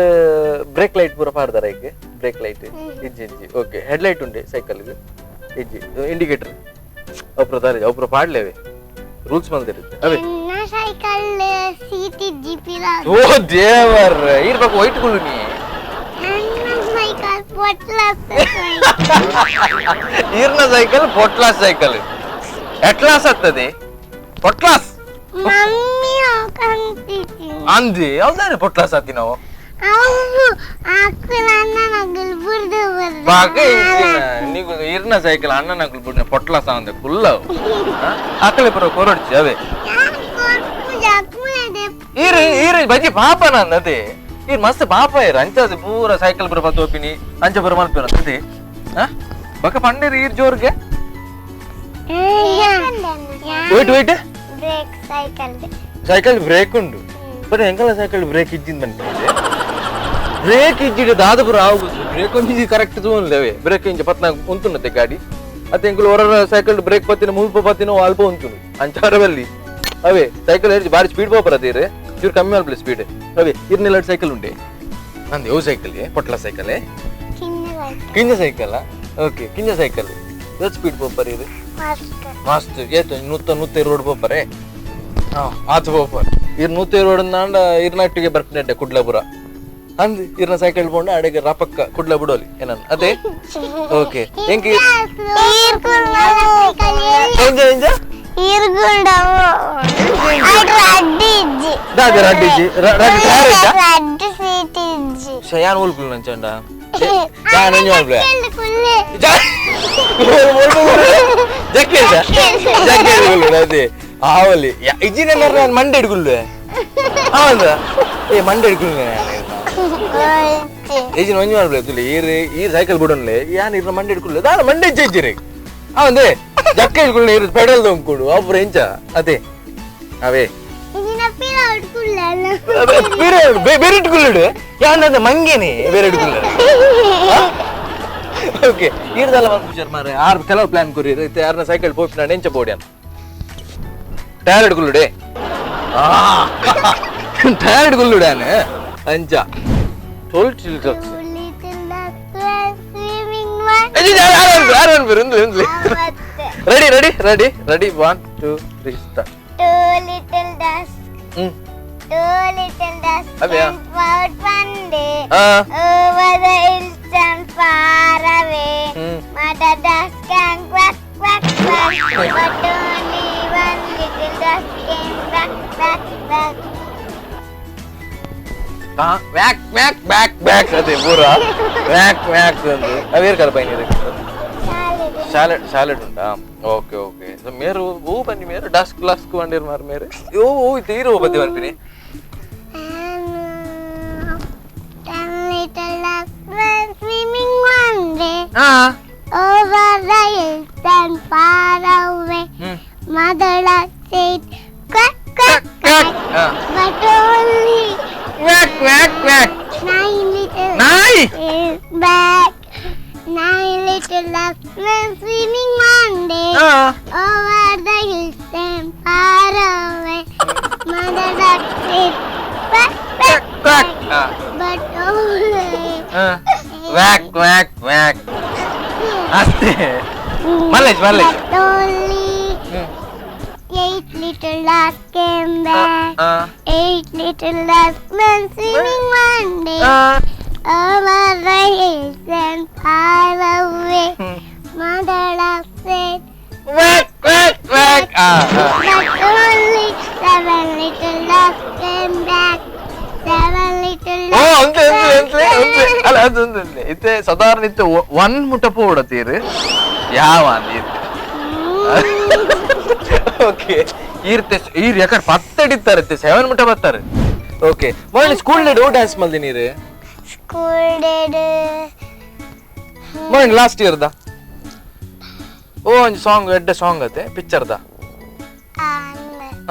brake light ಪೂರ ಪಾಡ್ದಾರ ಈಗ ಬ್ರೇಕ್ ಲೈಟ್ ಇಜ್ಜಿ ಇಜ್ಜಿ ಓಕೆ ಹೆಡ್ ಲೈಟ್ ಉಂಡೆ ಸೈಕಲ್ ಇಜ್ಜಿ ಇಂಡಿಕೇಟರ್ ಅಪ್ರ ಪಾಡ್ಲೇವೆ ರೂಲ್ಸ್ ಬಂದಿರುತ್ತೆ ಅವೇ ಸೈಕಲ್ ಸೀಟ್ ಇಜ್ಜಿ ಪಿರ ಓ ದೇವರ್ ಇರ್ಬೇಕು ವೈಟ್ ಗುಳು ನೀ ಸೈಕಲ್ ಪೊಟ್ಲಾಸ್ ಈರ್ನ ಸೈಕಲ್ ಪೊಟ್ಲಾಸ್ ಸೈಕಲ್ ಎಟ್ಲಾಸ್ ಆಗ್ತದೆ ಪೊಟ್ಲಾಸ್ ಮಮ್ಮಿ ಕಂತಿತಿ ಅಂದಿ ಯಾವ್ದಾರೆ ಪೊಟ್ಲಾಸ್ ಆತಿ ನಾವು ಅವು ಅಕ್ಕನ ಅಣ್ಣನಗಲ್ ಬುರ್ದು ಬರ್ದು ಬಾಕಿ ನೀವು ಈರ್ನ ಸೈಕಲ್ ಅಣ್ಣನಗಲ್ ಬಿಡ್ನೆ ಪೊಟ್ಲಾಸ್ ಅಂದೆ ಫುಲ್ ಆಕಲೆ ಬರೋ ಕೊರಡ್ಚಿ ಅವೇ ಈರ್ ಬಜ್ಜಿ ಪಾಪ ನನ್ನದೆ ಈರ್ ಮಸ್ತ್ ಪಾಪ ಇರ ಅಂಚ ಪೂರ ಸೈಕಲ್ ಬರ ಬತ್ತು ಹೋಪಿನಿ ಅಂಚ ಬರ ಮಲ್ಪೇರ ಅಂತದೆ ಬಕ ಪಂಡೇರಿ ಈರ್ ಜೋರ್ಗೆ wait wait brake cycle cycle brake ಉಂಡು ಬಟ್ ಎಂಕಲ್ಲ ಸೈಕಲ್ ಬ್ರೇಕ್ ಇಜ್ಜಿಂದ ಬಂದಿದೆ ಬ್ರೇಕ್ ಇಜ್ಜಿಡು ದಾದಪುರ ಆಗುದು ಬ್ರೇಕ್ ಒಂಜಿ ಕರೆಕ್ಟ್ ತೂನ್ಲೇವೆ ಬ್ರೇಕ್ ಇಂಚ ಪತ್ನಾಗ ಉಂತುನ್ನತೆ ಗಾಡಿ ಅತ್ತೆ ಎಂಕಲ್ ಹೊರ ಸೈಕಲ್ ಬ್ರೇಕ್ ಪತ್ತಿನ ಮುಲ್ಪ ಪತ್ತಿನ ಅಲ್ಪ ಉಂತುನು ಅಂಚಾರವಲ್ಲಿ ಅವೇ ಸೈಕಲ್ ಹೇಳಿ ಬಾರಿ ಸ್ಪೀಡ್ ಹೋಗ್ಬರದೇರೆ ಚೂರು ಕಮ್ಮಿ ಅಲ್ಪಲೆ ಸ್ಪೀಡ್ ಅವೇ ಇರ್ನೆಲ್ಲ ಸೈಕಲ್ ಉಂಡೆ ನಂದು ಯಾವ ಸೈಕಲ್ ಪೊಟ್ಲ ಸೈಕಲ್ ಕಿಂಜ ಸೈಕಲ್ ಓಕೆ ಕಿಂಜ ಸೈಕಲ್ ಎಷ್ಟು ಸ್ಪೀಡ್ ಹೋಗ್ಬರಿ ಇದು ಮಸ್ತ್ ಏತು 100 ರೋಡ್ ಹೋಗ್ಬರೇ ಆತು ಹೋಗ್ಬಾರ ಇರ್ 100 ರೋಡ್ ನಾಂಡ ಇರ್ನಾಟಿಗೆ ಬರ್ಪಿನಡ್ಡೆ ಕುಡ್ಲಾಪುರ ಅಂದ್ ಇರ್ನ ಸೈಕಲ್ ಕೊಂಡು ಅಡೆಗೆ ರಾಪಕ್ಕ ಕುಡ್ಲ ಬಿಡೋಲಿ ಏನನ್ನ ಅದೇ ಓಕೆ ಎಂಕಿ ಎಂಜ ಎಂಜ ಯಾನ್ ಉಲ್ಪುಲ್ ನಂಚಂಡ ಯಾನ್ ಎಂಜ ಮಾಡ್ಬ್ಲೆ ಅದೇ ಆವಲಿ ಇಜ್ಜಿನ ನಾನು ಮಂಡೆ ಹಿಡ್ಗುಲ್ವೆ ಹೌದ ಏ ಮಂಡೆ ಹಿಡ್ಗುಲ್ವೆ ಈಜಿನ ಒಂಜಿ ಮಾಡ್ಬ್ಲೆ ತುಲಿ ಈ ಸೈಕಲ್ ಬಿಡೋನ್ಲೆ ಯಾನ್ ಇರ್ನ ಮಂಡೆ ಹಿಡ್ಗುಲ್ವೆ ದಾನ ಮಂಡೆ ಇಜ್ಜಿರಿ ಅವಂದೆ ಜಕ್ಕ ಹಿಡ್ಗುಲ್ಲೆ ಇರು ಪೆಡಲ್ ದೊಂಕುಡು ಒಬ್ರು ಎಂಚ ಅದೇ ಅವೇ ಬೇರೆ ಇಟ್ಕೊಳ್ಳು ಯಾನಂದ ಮಂಗೇನೆ ಬೇರೆ ಇಟ್ಕೊಳ್ಳ ಓಕೆ ಈರ್ದಲ್ಲ ಬಂದು ಮಾರೆ ಆರ್ ಕೆಲವು ಪ್ಲಾನ್ ಕೊರಿ ಯಾರನ್ನ ಸೈಕಲ್ ಪೋಪ್ ನಾನು ಎಂಚ ಬೋಡಿ ಅಂತ ಟೈರ್ ಇಟ್ಕೊಳ್ಳುಡೆ ಟೈರ್ ಇಟ್ಕೊಳ್ಳುಡಾನೆ ಅಂಚ ready ready ready ready 1 2 3 start Two little ducks went out one day over the hills and far away. Mother duck can quack, quack, quack, but only one little duck came back, back, back. Quack, quack, quack, quack. Ade pura. Quack, quack. Aver kar paini re. Salad, salad unda. Okay, okay. So meru wo bani meru dusk class ku andir mar mere. Yo, wo itiru wo badi banpini. Little ducks went swimming one day over the hills and far away. Mother duck said quack, quack, quack, but only quack, quack, quack. Nine little ducks is back. 9 little ducks went swimming one day over the hills and far away. Mother duck said quack, quack, quack, but only quack, quack, quack. Aste. Malej, malej. but only little ducks came back. 8 little ducks went swimming one day. Over the hills and far away. Mother duck said, quack, quack, quack. but only 7 little ducks came back. 7 little O ducks ಅಂತೆ ಅಲ್ಲ ಅದು ಇತ್ತೆ ಸಾಧಾರಣ ಇತ್ತೆ one ಮುಟಪ ಓಡತೀರಿ ಯಾವ ಅಂದಿರ್ okay ಇರ್ತೆ ಈರ್ ಯಾಕಂದ್ರೆ ಪತ್ತಡಿತಾರೆ 7 ಮುಟ ಬರ್ತಾರೆ ಓಕೆ ಮೊನ್ನೆ ಸ್ಕೂಲ್ ಡೇ ಡ್ಯಾನ್ಸ್ ಮಲ್ದಿ ನೀರು school did ಮೊನ್ನೆ ಲಾಸ್ಟ್ ಇಯರ್ ದ ಓ ಒಂದು ಸಾಂಗ್ ಎಡ್ಡೆ ಸಾಂಗ್ ಅತೆ ಪಿಕ್ಚರ್ ದ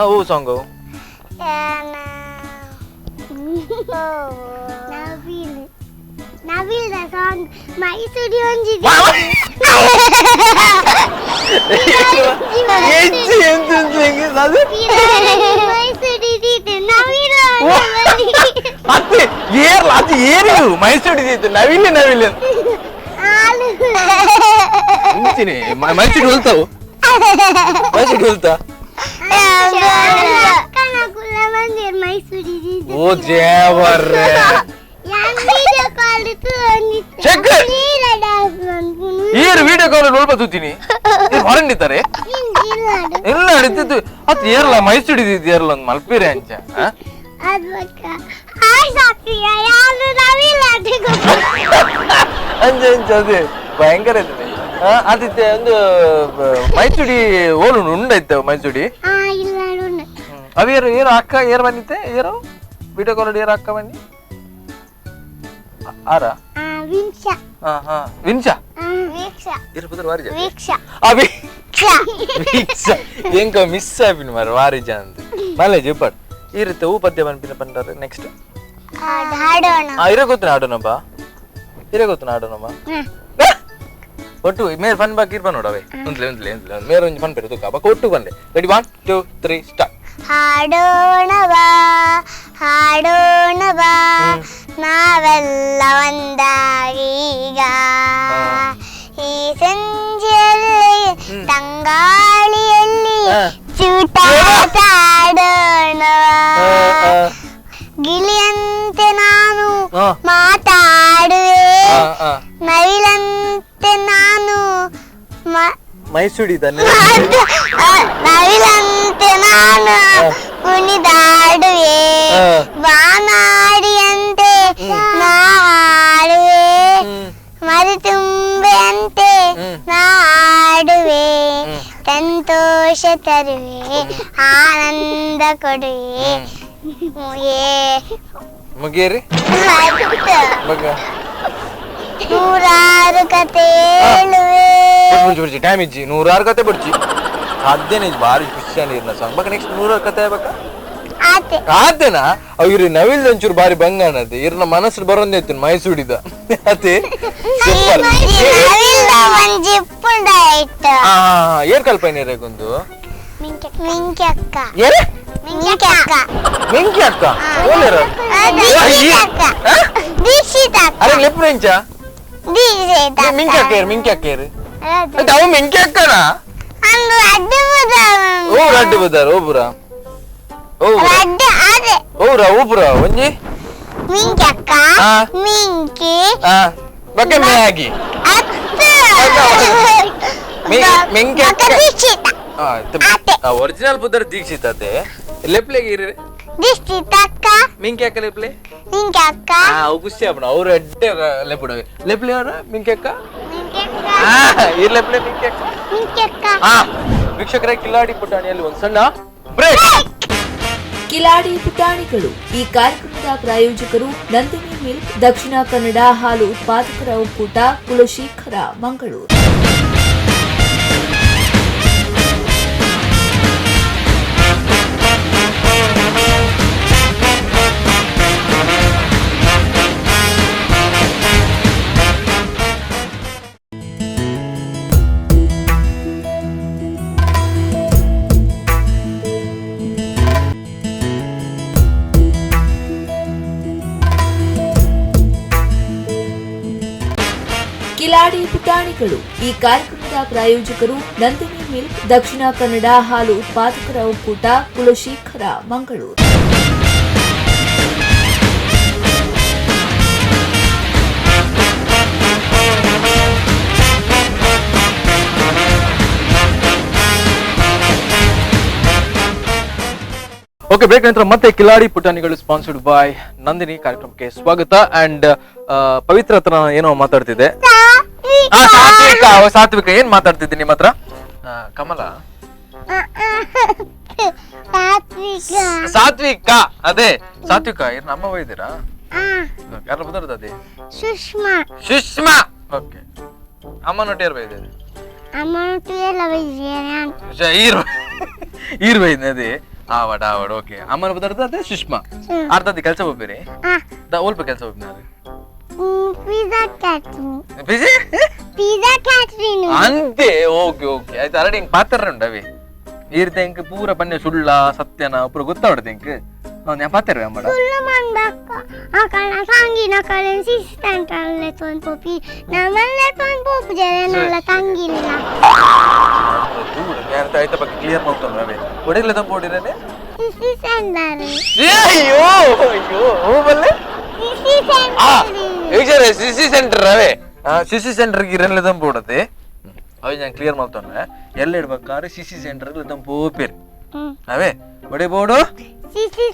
ಓ song Navil the song Mysuri onjidi Mysuri did Navil ಅತ್ತೆ ಏರ್ಲ ಅದು ಏರು ಮೈಸೂಡಿ ನವಿಲೆ ನವಿಲೆ ಇಂಚಿನಿ ಮೈಸೂಡಿ ಹೊಲ್ತಾವು ಮೈಸೂಡಿ ಹೊಲ್ತಾ ಓ ದೇವರೇ ಚೆಕ್ ಈರು ವಿಡಿಯೋ ಕಾಲ್ ನೋಡ್ಬತ್ತೀನಿ ಹೊರಂಡಿದ್ದಾರೆ ಎಲ್ಲ ನಡೀತಿದ್ದು ಅದು ಏರ್ಲ ಮೈಸೂಡಿ ಏರ್ಲ ಒಂದು ಮಲ್ಪೀರೆ ಅಂಚ ಅಂಚ ಅಂಚ ಅದೇ ಭಯಂಕರ ಇರ್ತದೆ ಅದಿತ್ತೆ ಒಂದು ಮೈಸೂಡಿ ಓಲು ಉಂಡೈತೆ ಮೈಸೂಡಿ ಅವೇರು ಏರು ಅಕ್ಕ ಏರ್ ಬಂದಿತ್ತೆ ಏರು ವಿಡಿಯೋ ಕಾಲ್ ಏರು ಅಕ್ಕ ಬನ್ನಿ ಆರ ವಿನ್ಷಾ ಇರ್ಬೋದು ವಾರಿಜ ಎಂಕ ಮಿಸ್ ಆಪಿನ ಮಾರ ವಾರಿಜ ಅಂತ ಮಲೆ ಜುಪ್ಪಡ್ ಇರುತ್ತೆ ಹೂ ಪದ್ಯ ಬಂದ್ಬಿನ ಬಂದಾರೆ ನೆಕ್ಸ್ಟ್ ಇರೋ ಗೊತ್ತಿನ ಆಡೋಣಪ್ಪ ಇರೋ ಗೊತ್ತಿನ ಆಡೋಣಮ್ಮ ಒಟ್ಟು ಮೇರ್ ಫನ್ ಬಾಕಿ ಇರ್ಬ ನೋಡವೆ ಒಂದ್ಲೆ ಮೇರ್ ಒಂದು ಫನ್ ಬೇರೆ ತುಕ್ಕ ಒಟ್ಟು ಬಂದೆ ರೆಡಿ 1 2 3 ಸ್ಟಾರ್ಟ್ ಹಾಡೋಣವಾ ಹಾಡೋಣವಾ ನಾವೆಲ್ಲ ಒಂದಾಗೀಗ ಈ ಸಂಜೆಯಲ್ಲಿ ತಂಗಾಳಿಯಲ್ಲಿ ಚೂಟಾಡೋಣವಾ ಗಿಳಿಯಂತೆ ನಾನು ಮಾತಾಡುವೆ ನವಿಲಂತೆ ನಾನು ಮೈಸೂಡಿ ನವಿಲಂತೆ ನಾನು ಕುಣಿದಾಡುವೆ ಬಾನಾಡಿಯಂತೆ ನಾ ಹಾಡುವೆ ಮರಿತುಂಬೆಯಂತೆ ನಾ ಹಾಡುವೆ ಸಂತೋಷ ತರುವೆ ಆನಂದ ಕೊಡುವೆ ಮುಗೇರಿ ನೂರಾರು ಕತೆ ಹೇಳುವೆ ಬಿಡ್ಚಿ ಟೈಮ್ ಇಜ್ಜಿ 100 ಕತೆ ಬಿಡ್ಚಿ ಅದೇನೆ ಭಾರಿ ಖುಷಿ ನೀರ್ನ ಸಾಂಗ್ ಬಕ ನೆಕ್ಸ್ಟ್ 100 ಕತೆ ಬಕ ಆತೇನಾ ಅವ್ರಿ ನವಿಲ್ ಒಂಚೂರು ಬಾರಿ ಬಂಗಾಣದೆ ಇರ್ನ ಮನಸ್ಸು ಬರೋಂದೈತಿ ಮೈಸೂಡಿದ ಅತೆ ಏನ್ ಕಲ್ಪನೆ ರೇಗೊಂದು ಮಿಂಕಿ ಅಕ್ಕ ದೀಕ್ಷಿತ ಅರೆ ಲಿಪ್ ರೆಂಚ ಮಿಂಕಿ ಅಕ್ಕೇರು ಅವು ಮಿಂಕಿ ಅಕ್ಕನ ಓ ರಡ್ಡು ಬದಾರ ಓಬುರ ಓರ ಓಬುರ ಒಂಜಿ ಮಿಂಕಿ ಅಕ್ಕ ಮಿಂಕಿ ಬಕ್ಕೆ ಮ್ಯಾಗಿ ಮಿಂಕಿ ಅಕ್ಕ ದೀಕ್ಷಿತ ಒರಿಜಿನಲ್ ಬುದ್ಧರ ದೀಕ್ಷಿತ ಅದೇ ಲೆಪ್ಲೆಗೆ ಇರಿ ದೀಕ್ಷಿತ ಅಕ್ಕ ಮಿಂಕಿ ಅಕ್ಕ ಲೆಪ್ಲೆ ಮಿಂಕಿ ಅಕ್ಕ ಅವು ಖುಷಿ ಆಪಣ ಅವ್ರು ಎಡ್ಡೆ ಲೆಪ್ಪಿಡವೆ ಲೆಪ್ಲೆ ಅವ್ರ ಮಿಂಕಿ ಅಕ್ಕ ಇರ್ ಲೆಪ್ಲೆ ಮಿಂಕಿ ಅಕ್ಕ ವೀಕ್ಷಕರೇ ಕಿಲಾಡಿ ಪುಟಾಣಿಯಲ್ಲಿ ಒಂದು ಸಣ್ಣ ಬ್ರೇಕ್. ಕಿಲಾಡಿ ಪುಟಾಣಿಗಳು ಈ ಕಾರ್ಯಕ್ರಮದ ಪ್ರಾಯೋಜಕರು ನಂದಿನಿ ಮಿಲ್ಕ್, ದಕ್ಷಿಣ ಕನ್ನಡ ಹಾಲು ಉತ್ಪಾದಕರ ಒಕ್ಕೂಟ, ಕುಲಶೇಖರ, ಮಂಗಳೂರು. ಕಿಲಾಡಿ ಪುಟಾಣಿಗಳು ಈ ಕಾರ್ಯಕ್ರಮದ ಕಾರ್ಯಕ್ರಮದ ಪ್ರಾಯೋಜಕರು ನಂದಿನಿ ಮಿಲ್ಕ್, ದಕ್ಷಿಣ ಕನ್ನಡ ಹಾಲು ಉತ್ಪಾದಕರ ಒಕ್ಕೂಟ, ಕುಲಶೇಖರ, ಮಂಗಳೂರು. ಓಕೆ, ಬ್ರೇಕ್ ನಂತರ ಮತ್ತೆ ಕಿಲಾಡಿ ಪುಟಾಣಿಗಳು ಸ್ಪಾನ್ಸರ್ಡ್ ಬೈ ನಂದಿನಿ ಕಾರ್ಯಕ್ರಮಕ್ಕೆ ಸ್ವಾಗತ. ಅಂಡ್ ಪವಿತ್ರ ಹತ್ರ ನಾನು ಏನೋ ಮಾತಾಡ್ತಿದ್ದೆ. ಸಾತ್ವಿಕ ಏನ್ ಮಾತಾಡ್ತಿದ್ದೆ ನಿಮ್ಮ ಹತ್ರ? ಕಮಲ ಸಾತ್ವಿಕ, ಅದೇ ಸಾತ್ವಿಕ ಏನ್ ಅಮ್ಮ ಇದ್ದೀರಾ? ಯಾರು ಮಾತಾಡ್ತದೆ? ಸುಷ್ಮಾ. ಸುಷ್ಮಾ, ಓಕೆ. ಅಮ್ಮನೊಟ್ಟು ಯಾರು ಬೈದಿದೆ? ಈರ್ ಬೈದ್ನದೇ ಆವಡ ಆವಡ. ಓಕೆ, ಅಮ್ಮನ ಪದಾರ್ಥ ಅದೇ ಸುಷ್ಮಾ. ಅರ್ಧದಿ ಕೆಲಸ ಹೋಗ್ಬೇರಿ ಓಲ್ಪ ಕೆಲಸ ಹೋಗ್ತಾರೆ ಅಂತೆ. ಓಕೆ ಓಕೆ ಆಯ್ತು. ಅರಡಿ ಹಿಂಗ್ ಪಾತ್ರ ಉಂಡವಿ ಈ ರೀತಿ ಹೆಂಗ್ ಪೂರ ಪನ್ನೆ ಸುಳ್ಳ ಸತ್ಯನ ಪೂರ ಗೊತ್ತಾವಡದೆ ಹೆಂಗ್ ഞാൻ പാത്തരവേ അമ്മടാ ಕ್ಲಿಯರ್ ಮಾಡ್ತಾನೆ ಒಡೆಗ್ಲೆ ತಂಬೋಡಿರನೆ ಅಯ್ಯೋ ಅಯ್ಯೋ ಹೋಗಲ್ಲೇ ಸಿಸಿ ಸೆಂಟರ್ ಅವೇ ಸಿಸಿ ಸೆಂಟರ್ಗೆ ಇರನ್ಲೆ ತಂಬೋಡದೆ ಅವ್ ഞാൻ ಕ್ಲಿಯರ್ ಮಾಡ್ತಾನೆ ಎಲ್ಲ ಇಡ್ಬೇಕಾದ್ರೆ ಸಿಸಿ ಸೆಂಟರ್ ತಂಬೋಪೇರಿ ಅವೇ ಬಡಿ board CC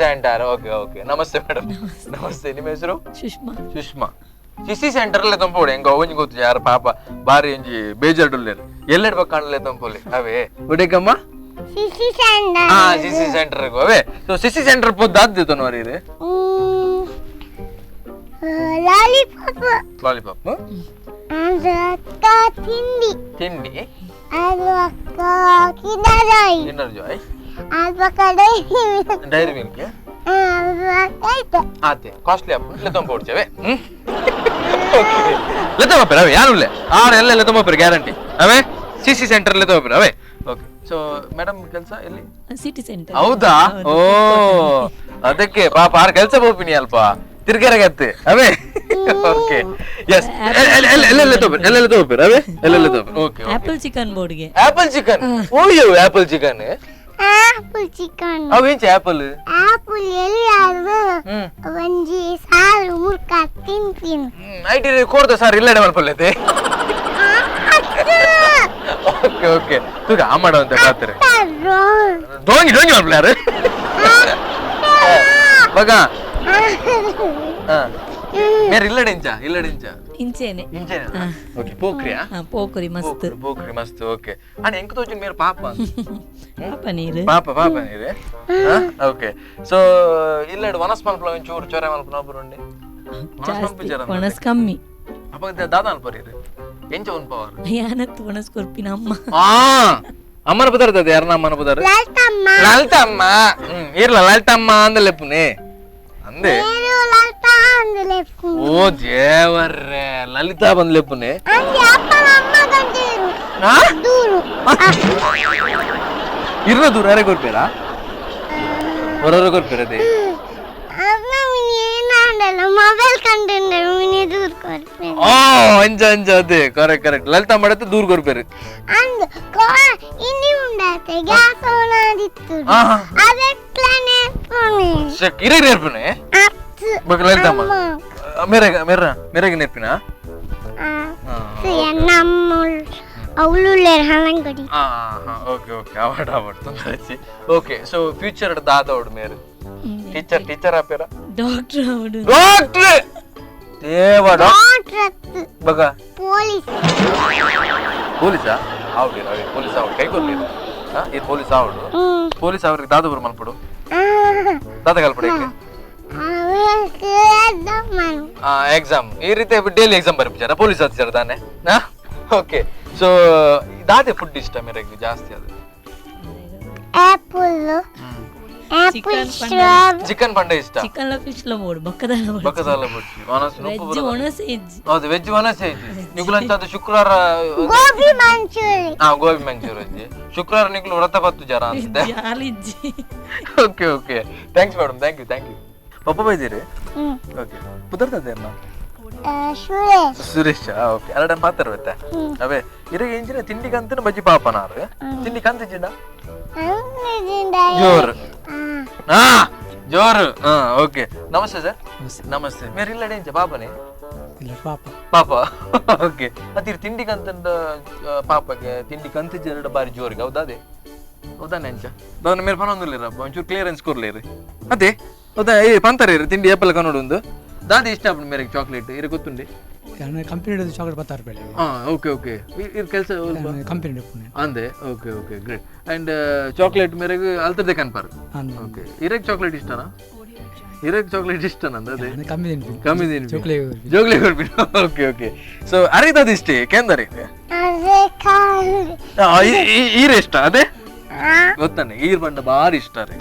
centre. Okay okay, ನಮಸ್ತೆ ಮೇಡಮ್. ನಮಸ್ತೆ, ನಿಮ್ಮ ಹೆಸರು? ಸುಷ್ಮಾ. ಸುಷ್ಮಾ, ಸಿಸಿ ಸೆಂಟರ್ ಅಲ್ಲೇ ತಂಪೋಡಿ ಹೆಂಗ ಅವನಿಗೆ ಗೊತ್ತು ಯಾರ ಪಾಪ ಬಾರಿ ಒಂಜಿ ಬೇಜಾರ್ಡುಲ್ಲೇರು ಎಲ್ಲ ಇಡ್ಬೇಕು ಕಾಣಲೇ ತಂಪೋಲಿ ಅವೇ ಒಡೆಗಮ್ಮ ಸಿಸಿ ಸೆಂಟರ್ ಅವೇ. ಸೊ ಸಿಸಿ ಸೆಂಟರ್ ಪೊದ್ದು ಆದ್ದಿತ್ತು ನೋರಿ ಇದು ಲಾಲಿಪಾಪ್ ತಿಂಡಿ ಕಿಂಡರ್ ಜಾಯ್ ಡೈರಿ ಮಿಲ್ಕ್ ಆತೆ ಕಾಸ್ಟ್ಲಿ ಅಪ್ಪ ಲೆತ್ತಂಬೋಡ್ಚೇವೆ ಲೆತ್ತಂಬೋಪೇರ ಅವೇ ಯಾನುಲ್ಲೆ ಆರು ಎಲ್ಲ ಲೆತ್ತಂಬೋಪೇರ ಗ್ಯಾರಂಟಿ ಅವೇ ಸಿಸಿ ಸೆಂಟರ್ ಲೆತ್ತಂಬೋಪೇರ ಅವೇ. ಓಕೆ, ಸೊ ಮೇಡಮ್ ಕೆಲಸ ಎಲ್ಲಿ? City centre. ಹೌದಾ? ಓ ಅದಕ್ಕೆ ಪಾಪ ಆರು ಕೆಲಸ ಹೋಗ್ತೀನಿ ಅಲ್ಪ ತಿರ್ಗಾರಾಗತ್ತೆ ಅವೇ. ಓಕೆ ಎಸ್ ಎಲ್ಲೆಲ್ಲ ತಗೋಬೇರ ಅವೇ ಎಲ್ಲೆಲ್ಲ ತಗೋಬೇರ. ಓಕೆ, ಆಪಲ್ ಚಿಕನ್ ಬೋರ್ಡ್ಗೆ ಆಪಲ್ ಚಿಕನ್. ಓಯ್ಯೋ ಆಪಲ್ ಚಿಕನ್ ಅವೇಂಚ ಆಪಲ್ ಆಪಲ್ ಎಲ್ಲಾರು ಒಂಜಿ ಸಾರು ಮುರ್ಕ ತಿಂತೀನಿ ಐಟಿ ಕೊಡ್ದ ಸರ್ ಇಲ್ಲಡೆ ಮಲ್ಪಲ್ಲೈತೆ. ಓಕೆ ಓಕೆ ತೂಗ ಆ ಮಾಡುವಂತ ಖಾತ್ರಿ ಡೋಂಗಿ ಡೋಂಗಿ ಮಲ್ಪಲ್ಲ ಯಾರು ಬಗ ಮೇರೆ ಇಲ್ಲಡೆಂಚ ಇಲ್ಲಡೆಂಚ ಇಂಚೇನೆ ಇಂಚೇನೆ. ಓಕೆ, ಪೋಕ್ರಿಯಾ? ಪೋಕ್ರಿ ಮಸ್ತ್ ಪೋಕ್ರಿ ಮಸ್ತ್. ಓಕೆ ಅಣ್ಣ ಎಂಕ ತೋಚಿನ ಮೇರೆ ಪಾಪ ಪಾಪ ನೀರು ಪಾಪ ನೀರು. ಓಕೆ, ಸೊ ಇಲ್ಲಡೆ ವನಸ್ ಮಲ್ಪಲ ಒಂಚೂರು ಚೊರೆ ಮಲ್ಪನ ಒಬ್ಬರುಂಡೆ ವನಸ್ ಕಮ್ಮಿ ಅಪ್ಪ ದಾದ ಅಲ್ಪರಿರು ಎಂಚ ಒನ್ ಪವರ್ ಯಾನತ್ತು ವನಸ್ ಕೊರ್ಪಿನ ಅಮ್ಮ ಅಮ್ಮನ ಪದಾರ್ಥ ಯಾರನ್ನ ಅಮ್ಮನ ಪದಾರ್ಥ ಲಲಿತಮ್ಮ. ಇರ್ಲ ಲಲಿತಮ್ಮ ಅಂದಲೆಪ್ಪುನೆ ಅಂದೆ. ಓ ದೇವರ್ರೆ ಲಲಿತಾ ಬಂದ್ಲೆಪ್ಪುನೆ ಇರ್ನ ದೂರ ಯಾರೇ ಕೊರ್ಪೇರಾ ಹೊರ ಕೊರ್ಪೇರದೆ ಮೊಬೈಲ್ ಕಂಡು ದೂರ ಕೊರ್ಪೆ. ಓ ಅಂಜ ಅಂಜ ಅದೇ ಕರೆಕ್ಟ್ ಕರೆಕ್ಟ್ ಲಲಿತಾ ಮಾಡತ್ತೆ ದೂರ ಕೊರ್ಪೇರು ಅಂದ್ ಇನ್ನಿ ಉಂಡಾತೆ ಗ್ಯಾಸ್ ಆನ್ ಆದಿತ್ತು ಅದೆಕ್ಲನೆ ಪೋನೆ ಇರೇ ನೇರ್ಪನೆ ಬಕ ಲಲಿತಮ್ಮ ಮೇರೆಗೆ ನೇರ್ಪಿನ ನಮ್ಮul ಅವಳುಲ್ಲೇರ್ ಹಲಂಗಡಿ. ಓಕೆ ಓಕೆ ಅವಾರ್ಡ್ ತೊಂದರೆ. ಓಕೆ, ಸೊ ಫ್ಯೂಚರ್ ದಾದೋಡು ಮೇರೆ ಟೀಚರ್ ಆಪೇರ ಡಾಕ್ಟರ್ ಅವಡು ಡಾಕ್ಟರ್ ದೇವ ಡಾಕ್ಟರ್ ಬಗ ಪೊಲೀಸಾ ಆವ್ಡಿ ರವಿ ಪೊಲೀಸ್ ಆವ್ಡು ಕೈ ಕೊರ್ಲಿಲ್ಲ ಈ ಪೊಲೀಸ್ ಆವ್ಡು ಪೊಲೀಸ್ ಅವ್ರಿಗೆ ದಾದೋಬರ್ ಮಲ್ಪಡು ದಾದ ಕಲ್ಪಡೆಗೆ ಎಕ್ಸಾಮ್ ಈ ರೀತಿ ಡೈಲಿ ಎಕ್ಸಾಮ್ ಬರ್ಬಿಚಾರ ಪೊಲೀಸ್ ಆಫೀಸರ್ ತಾನೆ. ಓಕೆ, ಸೊ ದಾದೆ ಫುಡ್ ಇಷ್ಟ ಮೇರೆಗೆ ಜಾಸ್ತಿ ಅದು ಆಪಲ್ ಚಿಕನ್ ಪಂಡ ಇಷ್ಟ. ಚಿಕನ್ ಲ ಫಿಶ್ ಲ ಬೋರ್ಡ್ ಬಕ್ಕದಾಲ ಬುಡ್ಚಿ ವನಸ್ ವೆಜ್ ಒಣಸೆ ಇಜ್ಜಿ. ಹೌದು ವೆಜ್ ವನಸ್ ಐತಿ ನಿಗುಲಂಚ ಅದು ಶುಕ್ರವಾರ ಗೋಬಿ ಮಂಚೂರಿ. ಗೋಬಿ ಮಂಚೂರಿ ಇಜ್ಜಿ ಶುಕ್ರವಾರ ನಿಗುಲು ವ್ರತ ಬತ್ತು ಜರ ಅಂತ. Okay okay thanks madam thank you ಪಪ್ಪ ಬೈದಿರಿ. ಓಕೆ ಪುದರ್ತದೆ ಅನ್ನ ಸುರೇಶ್ ಓಕೆ ಎರಡ ಮಾತಾಡ್ಬೇಕ ಅವೇ ಇರಗ ಇಂಚಿನ ತಿಂಡಿಗಂತ ಬಜ್ಜಿ ಪಾಪನಾರು ತಿಂಡಿ ಕಂತ ಜಿಂಡ ಜೋರು ಹಾ ಜೋರು ಹಾ ಓಕೆ ನಮಸ್ತೆ ಸರ್ ನಮಸ್ತೆ ಮೇರೆ ಇಲ್ಲಡೆ ಇಂಚ ಪಾಪನೇ ಪಾಪ ಓಕೆ ಅತಿರ್ ತಿಂಡಿ ಕಂತಂದ ಪಾಪಗೆ ತಿಂಡಿ ಕಂತ ಜರಡ ಬಾರಿ ಜೋರಿಗೆ ಹೌದಾದೆ ಹೌದಾನೆ ಅಂಚ ದವನ ಮೇಲೆ ಪನೊಂದಿಲ್ಲ ಒಂಚೂರು ಕ್ಲಿಯರೆನ್ಸ್ ಕೊರ್ಲೇರಿ ಅದೇ ಹೌದಾ ಏ ಪಂತಾರೆ ತಿಂಡಿ ಏಪಲ್ ಕನ್ನಡ ಒಂದು ದಾದಿ ಇಷ್ಟ ಆಗ್ಬಿಡು ಮೇರೆ ಚಾಕ್ಲೇಟ್ ಇರ ಗೊತ್ತುಂಡಿ ಕಂಪನಿ ಚಾಕ್ಲೇಟ್ 10 ರೂಪಾಯಿ ಹಾ ಓಕೆ ಓಕೆ ಇರ್ ಕೆಲಸ ಕಂಪನಿ ಅಂದೆ okay okay great and chocolate ಮೇರೆಗೆ ಅಲ್ತದೆ ಕನ್ಪಾರ್ ಓಕೆ ಇರಕ್ ಚಾಕ್ಲೇಟ್ ಇಷ್ಟನಾ ಇರಕ್ ಚಾಕ್ಲೇಟ್ ಇಷ್ಟನಾ ಅದೇ ಕಮ್ಮಿ ದಿನ ಜೋಗ್ಲೆ ಕೊಡ್ಬಿಡಿ ಓಕೆ ಓಕೆ ಸೊ ಅರಿದದ ಇಷ್ಟೇ ಕೇಂದರೆ ಈರ ಇಷ್ಟ ಅದೇ ಗೊತ್ತಾನೆ ಈರ್ ಬಂಡ ಬಾರಿ ಇಷ್ಟ ರೀ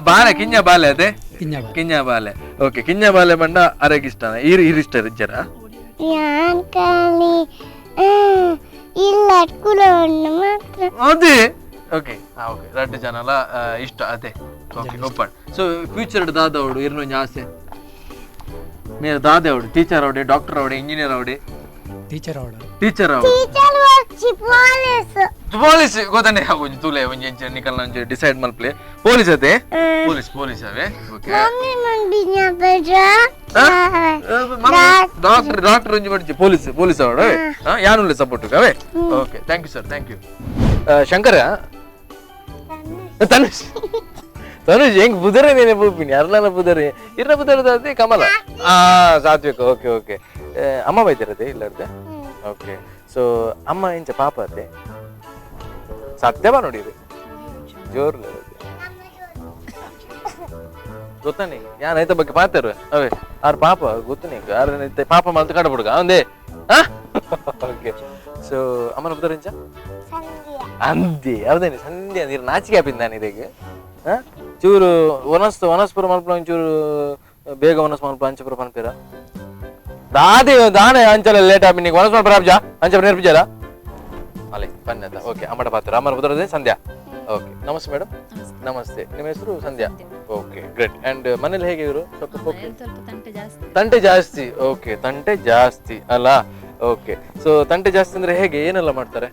ಬಾಲೆ ಕಿಂಜ ಬಾಲೆ ಅದೇ ಕಿಂಜ ಬಾಲೆ ಓಕೆ ಕಿಂಜ ಬಾಲೆ ಬಂಡ ಅರೆಗೆ ಇಷ್ಟ ಇಷ್ಟ ಜರ ಅದೇ ಓಕೆ ಓಕೆ ರಡ್ಡು ಜನ ಅಲ್ಲ ಇಷ್ಟ ಅದೇ ಓಕೆ ಒಪ್ಪಣ ಸೊ ಫ್ಯೂಚರ್ ದಾದವಡು ಇರ್ನ ಆಸೆ ಮೇರೆ ದಾದವಡು ಟೀಚರ್ ಅವಡೆ ಡಾಕ್ಟರ್ ಅವಡೆ ಇಂಜಿನಿಯರ್ ಅವಡೆ ಟೀಚರ್ ಪೊಲೀಸ್ ಗೊತ್ತಾನೆ ಒಂಜಿ ತುಲೆ ಒಂಜಿ ಎಂಚ ನಿಕಲ್ನ ಒಂಜಿ ಡಿಸೈಡ್ ಮಲ್ಪ್ಲೆ ಪೊಲೀಸ್ ಅದೇ ಪೊಲೀಸ್ ಅವೇ ಓಕೆ ಡಾಕ್ಟರ್ ಒಂಜಿ ಮಡ್ಜಿ ಪೊಲೀಸ್ ಅವಡೆ ಯಾನುಲ್ಲೆ ಸಪೋರ್ಟ್ ಅವೇ okay thank you sir thank you Shankara Tanush ಹೆಂಗ್ ಬುಧರೆ ನೇನೆ ಪೂಪಿನಿ ಅರ್ಲನ ಬುಧರೆ ಇರ್ನ ಬುಧರದೇ ಕಮಲ ಸಾತ್ವಿಕ ಓಕೆ ಓಕೆ ಅಮ್ಮ ಬೈದಿರದೆ ಇಲ್ಲದೆ ಓಕೆ ಸೊ ಅಮ್ಮ ಇಂಚ ಪಾಪ ಅದೇ ಸತ್ಯವ ನೋಡಿರಿ ಜೋರ್ ಗೊತ್ತಾನೆ ಯಾನ್ ಐತ ಬಗ್ಗೆ ಮಾತಾರು ಅವೇ ಆರ್ ಪಾಪ ಗೊತ್ತನೆ ಯಾರ ಪಾಪ ಮಲ್ತ ಕಾಡ ಬಿಡುಗ ಒಂದೇ ಓಕೆ ಸೊ ಅಮ್ಮನ ಬುಧರ ಇಂಚ ಅಂದಿ ಯಾವ್ದೇನೆ ಸಂಧ್ಯಾ ನೀರು ನಾಚಿಕೆ ಆಪಿಂದ ನಾನು ಇದಕ್ಕೆ ಚೂರು ವನಸ್ಪುರ ಮಲ್ಪನ ಒಂಚೂರು ಬೇಗ ಮಲ್ಪ ಅಂಚಪುರ ಪನ್ಪೇರ ದಾನೆ ಅಂಚಲ ಲೇಟ್ ಆಪಿ ನೀನು ವನಸ್ ಮಲ್ಪ ರಾಬ್ಜಾ ಅಂಚಪುರ ನೇರ್ಪಿಜಾರ ಅಲ್ಲೇ ಬನ್ನದ ಓಕೆ ಅಮ್ಮಡ ಪಾತ್ರ ಅಮ್ಮನ ಬುದ್ರದೇ ಸಂಧ್ಯಾ ಓಕೆ ನಮಸ್ತೆ ಮೇಡಮ್ ನಮಸ್ತೆ ನಿಮ್ಮ ಹೆಸರು ಸಂಧ್ಯಾ ಓಕೆ ಗ್ರೇಟ್ ಅಂಡ್ ಮನೇಲಿ ಹೇಗೆ ಇವರು ಸ್ವಲ್ಪ ತಂಟೆ ಜಾಸ್ತಿ ಓಕೆ ತಂಟೆ ಜಾಸ್ತಿ ಅಲ್ಲ ಓಕೆ ಸೊ ತಂಟೆ ಜಾಸ್ತಿ ಅಂದ್ರೆ ಹೇಗೆ ಏನೆಲ್ಲ ಮಾಡ್ತಾರೆ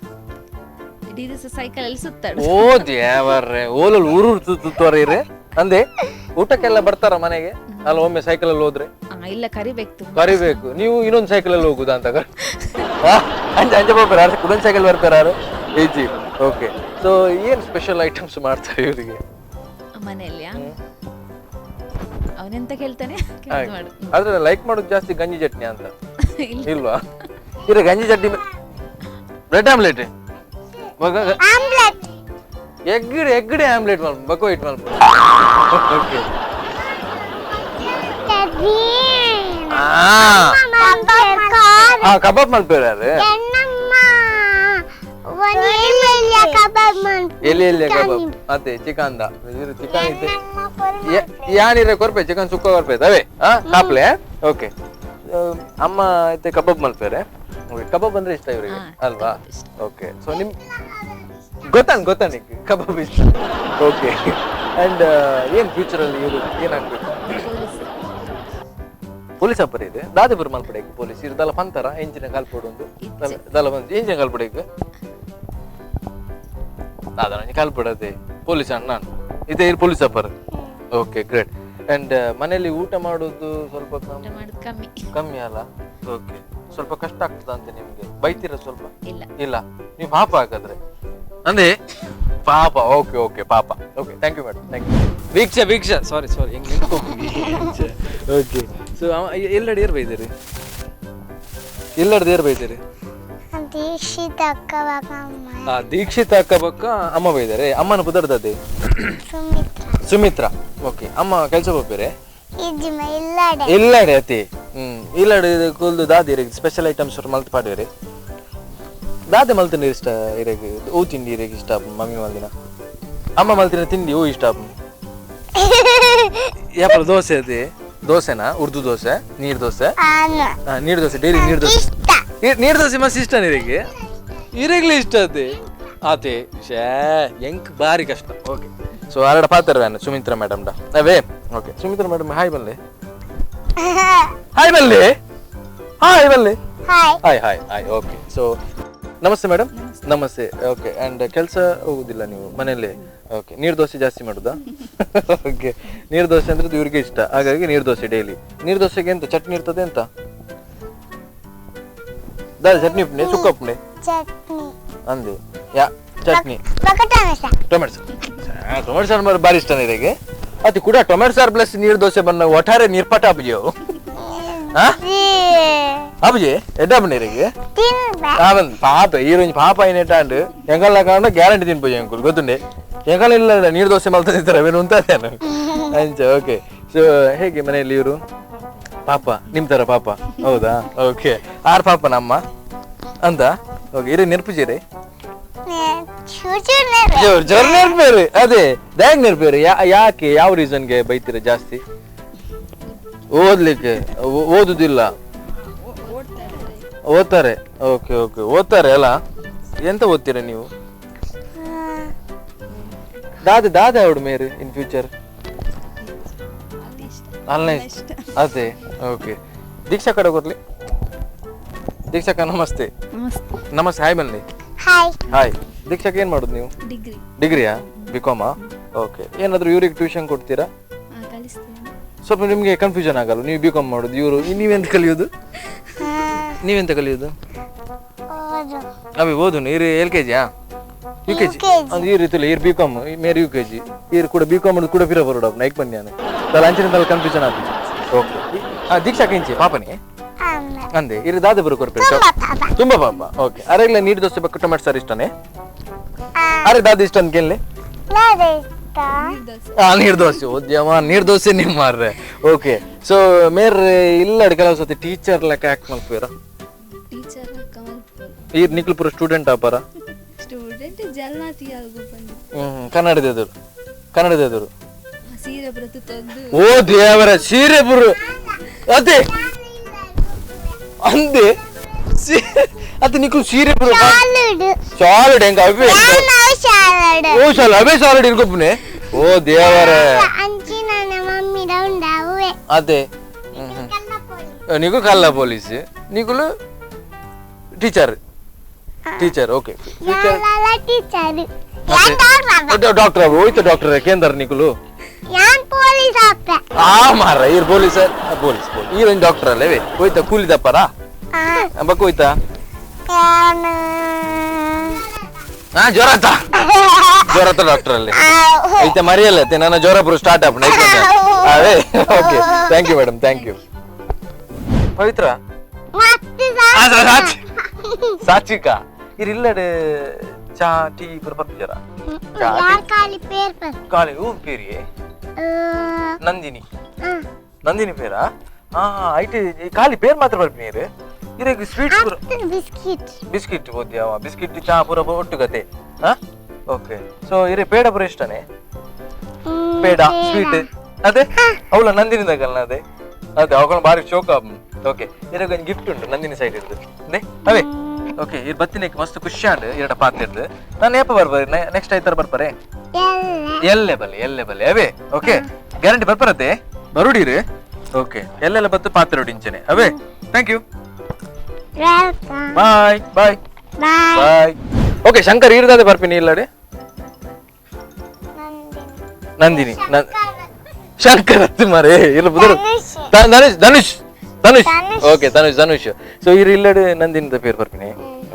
ಸೈಕಲ್ ಅಲ್ಲಿ ಸುತ್ತಾడు ಓ ದೇವರೇ ಓಲಲ್ಲಿ ಊರು ಸುತ್ತುವರೆ ಅಂದೆ ಊಟಕ್ಕೆಲ್ಲ ಬರ್ತಾರ ಮನೆಗೆ ಅಲ್ಲ ಒಮ್ಮೆ ಸೈಕಲ್ ಅಲ್ಲಿ ಹೋದ್ರೆ ಇಲ್ಲ ಕರಿಬೇಕು ನೀವು ಇನ್ನೊಂದು ಸೈಕಲ್ ಅಲ್ಲಿ ಹೋಗುದಾ ಅಂತ ಅಂಜ ಬರ್ತಾರ ಇನ್ನೊಂದು ಸೈಕಲ್ ಬರ್ತಾರ ಏಜಿ ಓಕೆ ಸೊ ಏನ್ ಸ್ಪೆಷಲ್ ಐಟಮ್ಸ್ ಮಾಡ್ತಾರೆ ಇವರಿಗೆ ಮನೆಯಲ್ಲಿ ಅವನೆಂತ ಕೇಳ್ತಾನೆ ಆದ್ರೆ ಲೈಕ್ ಮಾಡೋದು ಜಾಸ್ತಿ ಗಂಜಿ ಚಟ್ನಿ ಅಂತ ಇಲ್ವಾ ಇರ ಗಂಜಿ ಚಟ್ನಿ ಬ್ರೆಡ್ ಆಮ್ಲೆಟ್ ಎಗ್ಗಡೆ ಆಮ್ಲೆಟ್ ಮಲ್ಪ ಬಕೋ ಇಟ್ ಮಲ್ಪ ಓಕೆ ಕಬಾಬ್ ಮಲ್ಪೇರ ಎಲ್ಲಿ ಕಬಾಬ್ ಅದೇ ಚಿಕನ್ ಚಿಕನ್ ಇದೆ ಯಾನಿರ ಕೊರ್ಪೆ ಚಿಕನ್ ಸುಕ್ಕ ಕೊರ್ಪೆ ಅವೇ ಕಾಪ್ಲೆ ಓಕೆ ಅಮ್ಮ ಐತೆ ಕಬಾಬ್ ಮಲ್ಪೇರೆ ಕಬಾಬ್ ಅಂದ್ರೆ ಇಷ್ಟ ಇವರಿಗೆ ಅಲ್ವಾ ಓಕೆ ಸೊ ನಿಮ್ ಗೊತ್ತಾನೆ ಕಬಾಬ್ ಇಷ್ಟ ಓಕೆ ಅಂಡ್ ಏನ್ ಫ್ಯೂಚರ್ ಅಲ್ಲಿ ಇವರು ಏನಾಗ್ಬೇಕು ಪೊಲೀಸ್ ಅಪ್ಪರ್ ಇದೆ ದಾದಿಪುರ ಮಲ್ಪಡೆಗೆ ಪೊಲೀಸ್ ಇರ್ದಲ್ಲ ಪಂತರ ಎಂಜಿನ ಕಾಲ್ಪೋಡು ಒಂದು ದಲ್ಲ ಬಂದು ಎಂಜಿನ ಕಾಲ್ಪಡೆಗೆ ದಾದ ಕಾಲ್ಪಡದೆ ಪೊಲೀಸ್ ಅಣ್ಣ ಇದೇ police upper okay great and ಮನೆಯಲ್ಲಿ ಊಟ ಮಾಡೋದು ಸ್ವಲ್ಪ ಕಮ್ಮಿ ಅಲ್ಲ ಓಕೆ ಸ್ವಲ್ಪ ಕಷ್ಟ ಆಗ್ತದ ಅಂತ ನಿಮ್ಗೆ ಬೈತೀರ ಸ್ವಲ್ಪ ಇಲ್ಲ ನೀವು ಪಾಪ ಹಾಗಾದ್ರೆ ಅಂದೆ ಪಾಪ ಓಕೆ ಓಕೆ ಪಾಪ okay thank you madam thank you Veeksha ಸಾರಿ ಹೆಂಗ್ ಓಕೆ ಸೊ ಎಲ್ಲೆಡೆ ಏರ್ ಬೈದಿರಿ ದೀಕ್ಷಿತ ಅಕ್ಕ ಬಕ್ಕ ಅಮ್ಮ ಬೈದಾರೆ ಅಮ್ಮನ ಪುದರ್ದದೆ ಸುಮಿತ್ರಾ ಓಕೆ ಅಮ್ಮ ಕೆಲಸ ಹೋಗ್ಬೇರೆ ಇಲ್ಲಡೆ ಅತಿ ಇಲ್ಲಡೆ ಕೂಲ್ದು ದಾದಿ ಸ್ಪೆಷಲ್ ಐಟಮ್ಸ್ ಮಲ್ತ್ ಪಾಡ್ವೇರಿ ದಾದೆ ಮಲ್ತಿನ ಇಷ್ಟ ಇರಗೆ ಓ ತಿಂಡಿ ಇರಗೆ ಇಷ್ಟ ಮಮ್ಮಿ ಮಲ್ದಿನ ಅಮ್ಮ ಮಲ್ತಿನ ತಿಂಡಿ ಓ ಇಷ್ಟ ಯಾಪಲ ದೋಸೆ ಅದೇ ದೋಸೆನಾ ಉರ್ದು ದೋಸೆ ನೀರ್ ದೋಸೆ ಡೈಲಿ ನೀರ್ ದೋಸೆ ಮಸ್ತ್ ಇಷ್ಟ ನಿನಗೆ ಇರಗ್ಲಿ ಇಷ್ಟ ಅದೇ ಶೇ ಎಂಕ್ ಬಾರಿ ಕಷ್ಟ. ಓಕೆ ಸೊ ಆರಡ ಪಾತ್ರ ಸುಮಿತ್ರಾ ಮೇಡಮ್ ಅವೇ. ಓಕೆ ಸುಮಿತ್ರಾ ಮೇಡಮ್ ಹಾಯ್ ಬನ್ನಿ. ಹಾಯ್ ಬನ್ನಿ. ಹಾಯ್ ಬನ್ನಿ. Hi hi hi. Okay so ನಮಸ್ತೆ ಮೇಡಮ್. ನಮಸ್ತೆ. ಓಕೆ ಆ್ಯಂಡ್ ಕೆಲಸ ಹೋಗುದಿಲ್ಲ ನೀವು ಮನೆಯಲ್ಲೇ? ಓಕೆ ನೀರು ದೋಸೆ ಜಾಸ್ತಿ ಮಾಡುದಾ? ಓಕೆ ನೀರು ದೋಸೆ ಅಂದ್ರೆ ಇವ್ರಿಗೆ ಇಷ್ಟ, ಹಾಗಾಗಿ ನೀರು ದೋಸೆ ಡೈಲಿ. ನೀರು ದೋಸೆಗೆ ಎಂತ ಚಟ್ನಿ ಇರ್ತದೆ ಅಂತ? ದಾಲ್ ಚಟ್ನಿ ಉಪ್ಪನೆ ಸುಕ್ಕ ಉಪ್ಪನೆ ಅಂದೆ ಯಾ ಚಟ್ನಿ ಟೊಮೆಟೊ ಸಾರು ಬಾರಿ ಇಷ್ಟ ನೀರಿಗೆ. ಅದು ಕೂಡ ಟೊಮೆಟೊ ಸಾರು ಪ್ಲಸ್ ನೀರು ದೋಸೆ ಬನ್ನ ಒಟ್ಟಾರೆ ನೀರ್ಪಟ ಅಬ್ಜಿಯವು ಅಬ್ಜಿ ಎಡ್ಡಬ್ಬ ನೀರಿಗೆ ಪಾಪ ಈರೋಂಜಿ ಪಾಪ ಏನೇಟಾಂಡು ಎಂಗಲ್ನ ಕಾರಣ ಗ್ಯಾರಂಟಿ ತಿನ್ಪೋಜಿ ಅಂಕುಲ್ ಗೊತ್ತುಂಡೆ. ಎಂಗಲ್ ಇಲ್ಲ ನೀರು ದೋಸೆ ಮಲ್ತಾ ತಿಂತಾರೆ ಅವೇನು ಉಂತಾದೇನು ಅಂಚ. ಓಕೆ ಸೊ ಹೇಗೆ ಮನೆಯಲ್ಲಿ ಇವರು ಪಾಪ ನಿಮ್ ತರ ಪಾಪ ಹೌದಾ? ಓಕೆ ಆರ್ ಪಾಪ ನಮ್ಮ ಅಂತ. ಓಕೆ ಇರಿ ನೆನಪುಜೀರಿ ಜೋರ್ ನೆನಪೇರಿ. ಅದೇ ದ್ಯಾಗ್ ನೆನಪೇರಿ. ಯಾಕೆ ಯಾವ ರೀಸನ್ಗೆ ಬೈತೀರ ಜಾಸ್ತಿ? ಓದ್ಲಿಕ್ಕೆ ಓದುದಿಲ್ಲ ಓದ್ತಾರೆ. ಓಕೆ ಓಕೆ ಓದ್ತಾರೆ ಅಲ್ಲ. ಎಂತ ಓದ್ತೀರ ನೀವು? ದಾದ ಅವಡು ಮೇರೆ ಇನ್ ಫ್ಯೂಚರ್ ಅಲ್ಲೇ ಅದೇ. ಓಕೆ ದೀಕ್ಷಾ ಕಡೆ ಕೊಡ್ಲಿ. ದೀಕ್ಷಾಕ ನಮಸ್ತೆ. ನಮಸ್ತೆ. ಹಾಯ್ ಬನ್ನಿ. ಹಾಯ್. ದೀಕ್ಷಾಕ್ ಏನ್ ಮಾಡುದು ನೀವು? ಡಿಗ್ರಿಯಾ? ಬಿಕಾಮಾ? ಓಕೆ ಏನಾದ್ರು ಇವ್ರಿಗೆ ಟ್ಯೂಷನ್ ಕೊಡ್ತೀರಾ? ಸ್ವಲ್ಪ ನಿಮ್ಗೆ ಕನ್ಫ್ಯೂಷನ್ ಆಗಲ್ಲ ನೀವು ಬಿಕಾಮ್ ಮಾಡುದು ಇವರು ನೀವೆಂತ ಕಲಿಯೋದು? ನೀವೆಂತ ಕಲಿಯೋದು? ಅವಿ ಓದು ಇರು LKG UKG ಅದು ಈ ರೀತಿ ಇರು ಬಿಕಾಮ್ ಮೇರೆ UKG ಇರು ಕೂಡ ಬಿಕಾಮ್ ಮಾಡುದು ಕೂಡ ಫಿರ ಬರೋಡ ನೈಕ್ ಬನ್ನಿ ತಲ ಅಂಚಿನ ಕನ್ಫ್ಯೂಷನ್ ಆಗ್ತದೆ. ಓಕೆ ದೀಕ್ಷಾ ಕೆಂಚಿ ಪಾಪನೇ ಅಂದೆ ಇರು ದಾದ ಬರು ಕೊಡ್ಬೇಕು ತುಂಬಾ ಪಾಪ. ಓಕೆ ಅರೆಗ್ಲ ನೀರು ದೋಸೆ ಬೇಕು ಟೊಮೆಟೊ ಸಾರು ಇಷ್ಟನೇ? ಅರೆ ದಾದ ಇಷ್ಟ ಅಂತ ಕೇಳಿ. ನೀರು ದೋಸೆ ಓದ್ಯಮ್ಮ ನೀರು ದೋಸೆ ನಿಮ್ ಮಾರ್ರೆ. ಓಕೆ ಸೊ ಮೇರೆ ಇಲ್ಲ ಕೆಲವು ಸತಿ ಟೀಚರ್ ಲೆಕ್ಕ ಯಾಕೆ ಮಲ್ಪೇರ? ಈ ನಿಕ್ಲು ಪೂರ ಸ್ಟೂಡೆಂಟ್ ಆಪಾರ? ಕನ್ನಡದೆದುರು ಕನ್ನಡದೆದುರು ಓ ದೇವರ ಸೀರೆ ಬುರು ಅದೇ ಅಂದೆ ಅದು ನಿಕ್ಲು ಸೀರೆ ಬುರು ಸಾಲಿಡ್ ಹೆಂಗ ಅವೇ ಓ ಸಾಲ ಅವೇ ಸಾಲಿಡ್ ಇರ್ಕೊಪ್ಪನೆ. ಓ ದೇವರ ಅದೇ ನಿಗೂ ಕಲ್ಲ ಪೊಲೀಸ್ ನಿಗುಲು ಟೀಚರ್ ಟೀಚರ್. ಓಕೆ ಡಾಕ್ಟರ್ ಹೋಯ್ತು ಡಾಕ್ಟರ್ ಕೇಂದ್ರ ನಿಗುಲು ಆ ಮಾರ ಇರ್ ಪೊಲೀಸ್ ಪೊಲೀಸ್ ಈ ಡಾಕ್ಟರ್ ಅಲ್ಲವೇ ಹೋಯ್ತಾ ಕೂಲಿದಪ್ಪರ ಬಕ್ಕ ಹೋಯ್ತಾ? ಹಾ ಜ್ವರತ ಜ್ವರತ ಡಾಕ್ಟರ್ ಅಲ್ಲಿ ಐತೆ ಮರಿಯಲ್ಲತ್ತೆ ನನ್ನ ಜ್ವರ ಪುರ ಸ್ಟಾರ್ಟ್ ಆಪ್ ಅವೇ. Okay thank you madam thank you. Pavithra ಸಾಚಿಕ ಇರಿಲ್ಲಡೆ ಚಾ ಟೀ ಪುರ ಪಪ್ಪಿಜರ ಕಾಲಿ ಹೂ ಪೇರಿಯೇ ನಂದಿನಿ ನಂದಿನಿ ಪೇರಾ? ಹಾ ಐಟಿ ಖಾಲಿ ಪೇರ್ ಮಾತ್ರ ಬರ್ತೀನಿ ನೀರು ಇರಗೆ ಸ್ವೀಟ್ ಪೂರ ಬಿಸ್ಕಿಟ್ ಓದ್ಯಾವ ಬಿಸ್ಕಿಟ್ ಚಾ ಪೂರ ಒಟ್ಟು ಗತೆ. ಹಾ ಓಕೆ ಸೊ ಇರೇ ಪೇಡ ಪೂರ ಇಷ್ಟನೇ? ಪೇಡ ಸ್ವೀಟ್ ಅದೇ ಅವಳ ನಂದಿನಿದಾಗಲ್ಲ ಅದೇ ಅದೇ ಅವಳ ಬಾರಿ ಶೋಕ. ಓಕೆ ಇರಾಗ ಒಂದು ಗಿಫ್ಟ್ ಉಂಟು ನಂದಿನಿ ಸೈಡ್ ಇರ್ದು ಅದೇ ಅವೇ. ಓಕೆ ಇದು ಬತ್ತಿನಕ್ಕೆ ಮಸ್ತ್ ಖುಷಿ ಆಂಡ್ ಎರಡ ಪಾತ್ರ ಇರ್ದು ನಾನು ಏಪ ಬರ್ಬಾರಿ ನೆಕ್ಸ್ಟ್ ಆಯ್ತಾರ ಬರ್ಬಾರೆ ಎಲ್ಲೇ ಬಲ್ಲೆ ಅವೇ. ಓಕೆ ಗ್ಯಾರಂಟಿ ಬರ್ಬರತ್ತೆ ಬರುಡಿರಿ. ಓಕೆ ಎಲ್ಲೆಲ್ಲ ಬತ್ತು ಪಾತ್ರ ಹೊಡಿಂಚನೆ ಅವೇ. Thank you bye bye bye. Okay Shankar ಇರ್ದಾದೆ ಬರ್ತೀನಿ ಇಲ್ಲಡೆ ನಂದಿನಿ ಶಂಕರ್ ಹತ್ತು ಮಾರೇ ಇಲ್ಲ ಬುದರು ಧನುಷ್ ಧನುಷ್ ಧನುಷ್. ಓಕೆ ಧನುಷ್ ಧನುಷ್. ಸೊ ಇರು ಇಲ್ಲಡೆ ನಂದಿನಿದ ಪೇರು ಬರ್ತೀನಿ.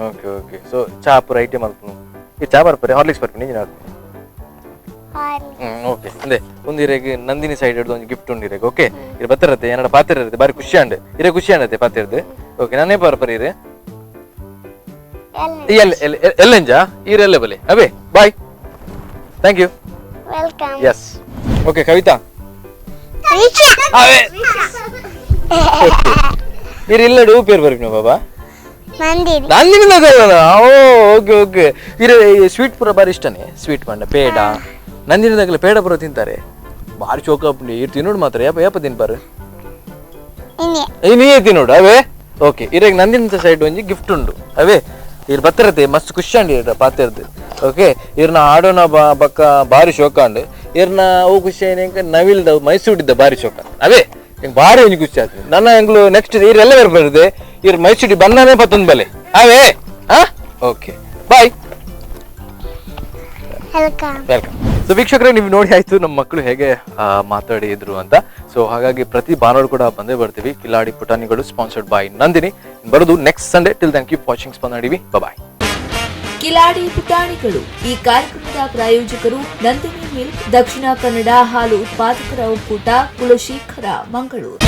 ಓಕೆ ಓಕೆ ಸೊ ಚಾ ಪೂರ ಐಟಮ್ ಅಲ್ಪನು ಈ ಚಾ ಬರ್ಪರೆ ಹಾರ್ಲಿಕ್ಸ್ ಬರ್ತೀನಿ ಇಂಜಿನ ಆಡ್ತೀನಿ. ಓಕೆ ಅಂದೆ ಒಂದು ಇರೆಗೆ ನಂದಿನಿ ಸೈಡ್ ಹಿಡ್ದು ಒಂದು ಗಿಫ್ಟ್ ಉಂಡಿರೆಗೆ. ಓಕೆ ಇದು ಬತ್ತಿರತ್ತೆ ಏನಡ ಪಾತ್ರ ಇರುತ್ತೆ ಬಾರಿ ಖುಷಿ ಅಂಡ್ ಇರೇ ಖುಷಿ ಅಂಡತ್ತೆ ಪಾತ್ರ ಇರ್ದು. ಓಕೆ ನಾನೇ ಬರ್ಪರಿ ಇರೆ ಎಲ್ಲಂಜ ಇರೆಲ್ಲ ಬಲೆ ಅವೇ bye thank you yes. Okay Kavitha ಅವೇ ಇರು ಇಲ್ಲಡೆ ಹೂ ಪೇರು ಬರ್ತೀನಿ ಬಾಬಾ ನಂದಿನಿ. ಓಕೆ ಓಕೆ ಇರ ಸ್ವೀಟ್ ಪೂರ ಬಾರಿ ಇಷ್ಟನೇ ಸ್ವೀಟ್ ಮಂಡ ಪೇಡ ನಂದಿನದಾಗಲೇ ಪೇಡ ಪೂರ ತಿಂತಾರೆ ಬಾರಿ ಚೋಕಪ್ಪಿ ಇರ್ ತಿನ್ನೋಡು ಮಾತ್ರ ಯಪ್ಪ ಯಪ್ಪ ತಿನ್ಪಾರು ನೀಯೇ ತಿನ್ನೋಡು ಅವೇ. ಓಕೆ ಇರಾಗ ನಂದಿನ ಸೈಡ್ ಒಂಜಿ ಗಿಫ್ಟ್ ಉಂಡು ಅವೇ ಇವ್ರು ಬತ್ತಿರತ್ತೆ ಮಸ್ತ್ ಖುಷಿ ಅಂಡಿ ಪಾತಿರ್ದು ಓಕೆ ಇವ್ರನ್ನ ಆಡೋಣ ಬಕ್ಕ ಭಾರಿ ಶೋಕ ಅಂಡ್ ಇವ್ರನ್ನ ಅವು ಖುಷಿ ಏನಂಕ ನವಿಲ್ದ ಮೈಸೂರಿದ್ದ ಭಾರಿ ಶೋಕ ಅವೇ ಹೆಂಗ್ ಭಾರಿ ಒಂದು ಖುಷಿ ಆಗ್ತದೆ ನನ್ನ ಹೆಂಗ್ಲು ನೆಕ್ಸ್ಟ್ ಇವ್ರೆಲ್ಲ ಬರ್ಬಾರ್ದು ಇವ್ರು ಮೈಸೂರಿ ಬಂದಾನೆ ಪತ್ತೊಂದು ಬಲೆ ಅವೇ ಹಾ okay bye welcome welcome. So ವೀಕ್ಷಕರೇ ನೀವು ನೋಡಿ ಆಯ್ತು ನಮ್ಮ ಮಕ್ಕಳು ಹೇಗೆ ಮಾತಾಡಿದ್ರು ಅಂತ. ಸೊ ಹಾಗಾಗಿ ಪ್ರತಿ ಭಾನುವಾರ ಕೂಡ ಬಂದೇ ಬರ್ತೀವಿ. ಕಿಲಾಡಿ ಪುಟಾಣಿಗಳು ಸ್ಪಾನ್ಸರ್ಡ್ ಬೈ ನಂದಿನಿ ಬರೋದು next Sunday. Till thank you watching Spandana TV. Bye. ಕಿಲಾಡಿ ಪುಟಾಣಿಗಳು ಈ ಕಾರ್ಯಕ್ರಮದ ಪ್ರಾಯೋಜಕರು ನಂದಿನಿ ಮಿಲ್ಕ್, ದಕ್ಷಿಣ ಕನ್ನಡ ಹಾಲು ಉತ್ಪಾದಕರ ಒಕ್ಕೂಟ, ಕುಲಶೇಖರ, ಮಂಗಳೂರು.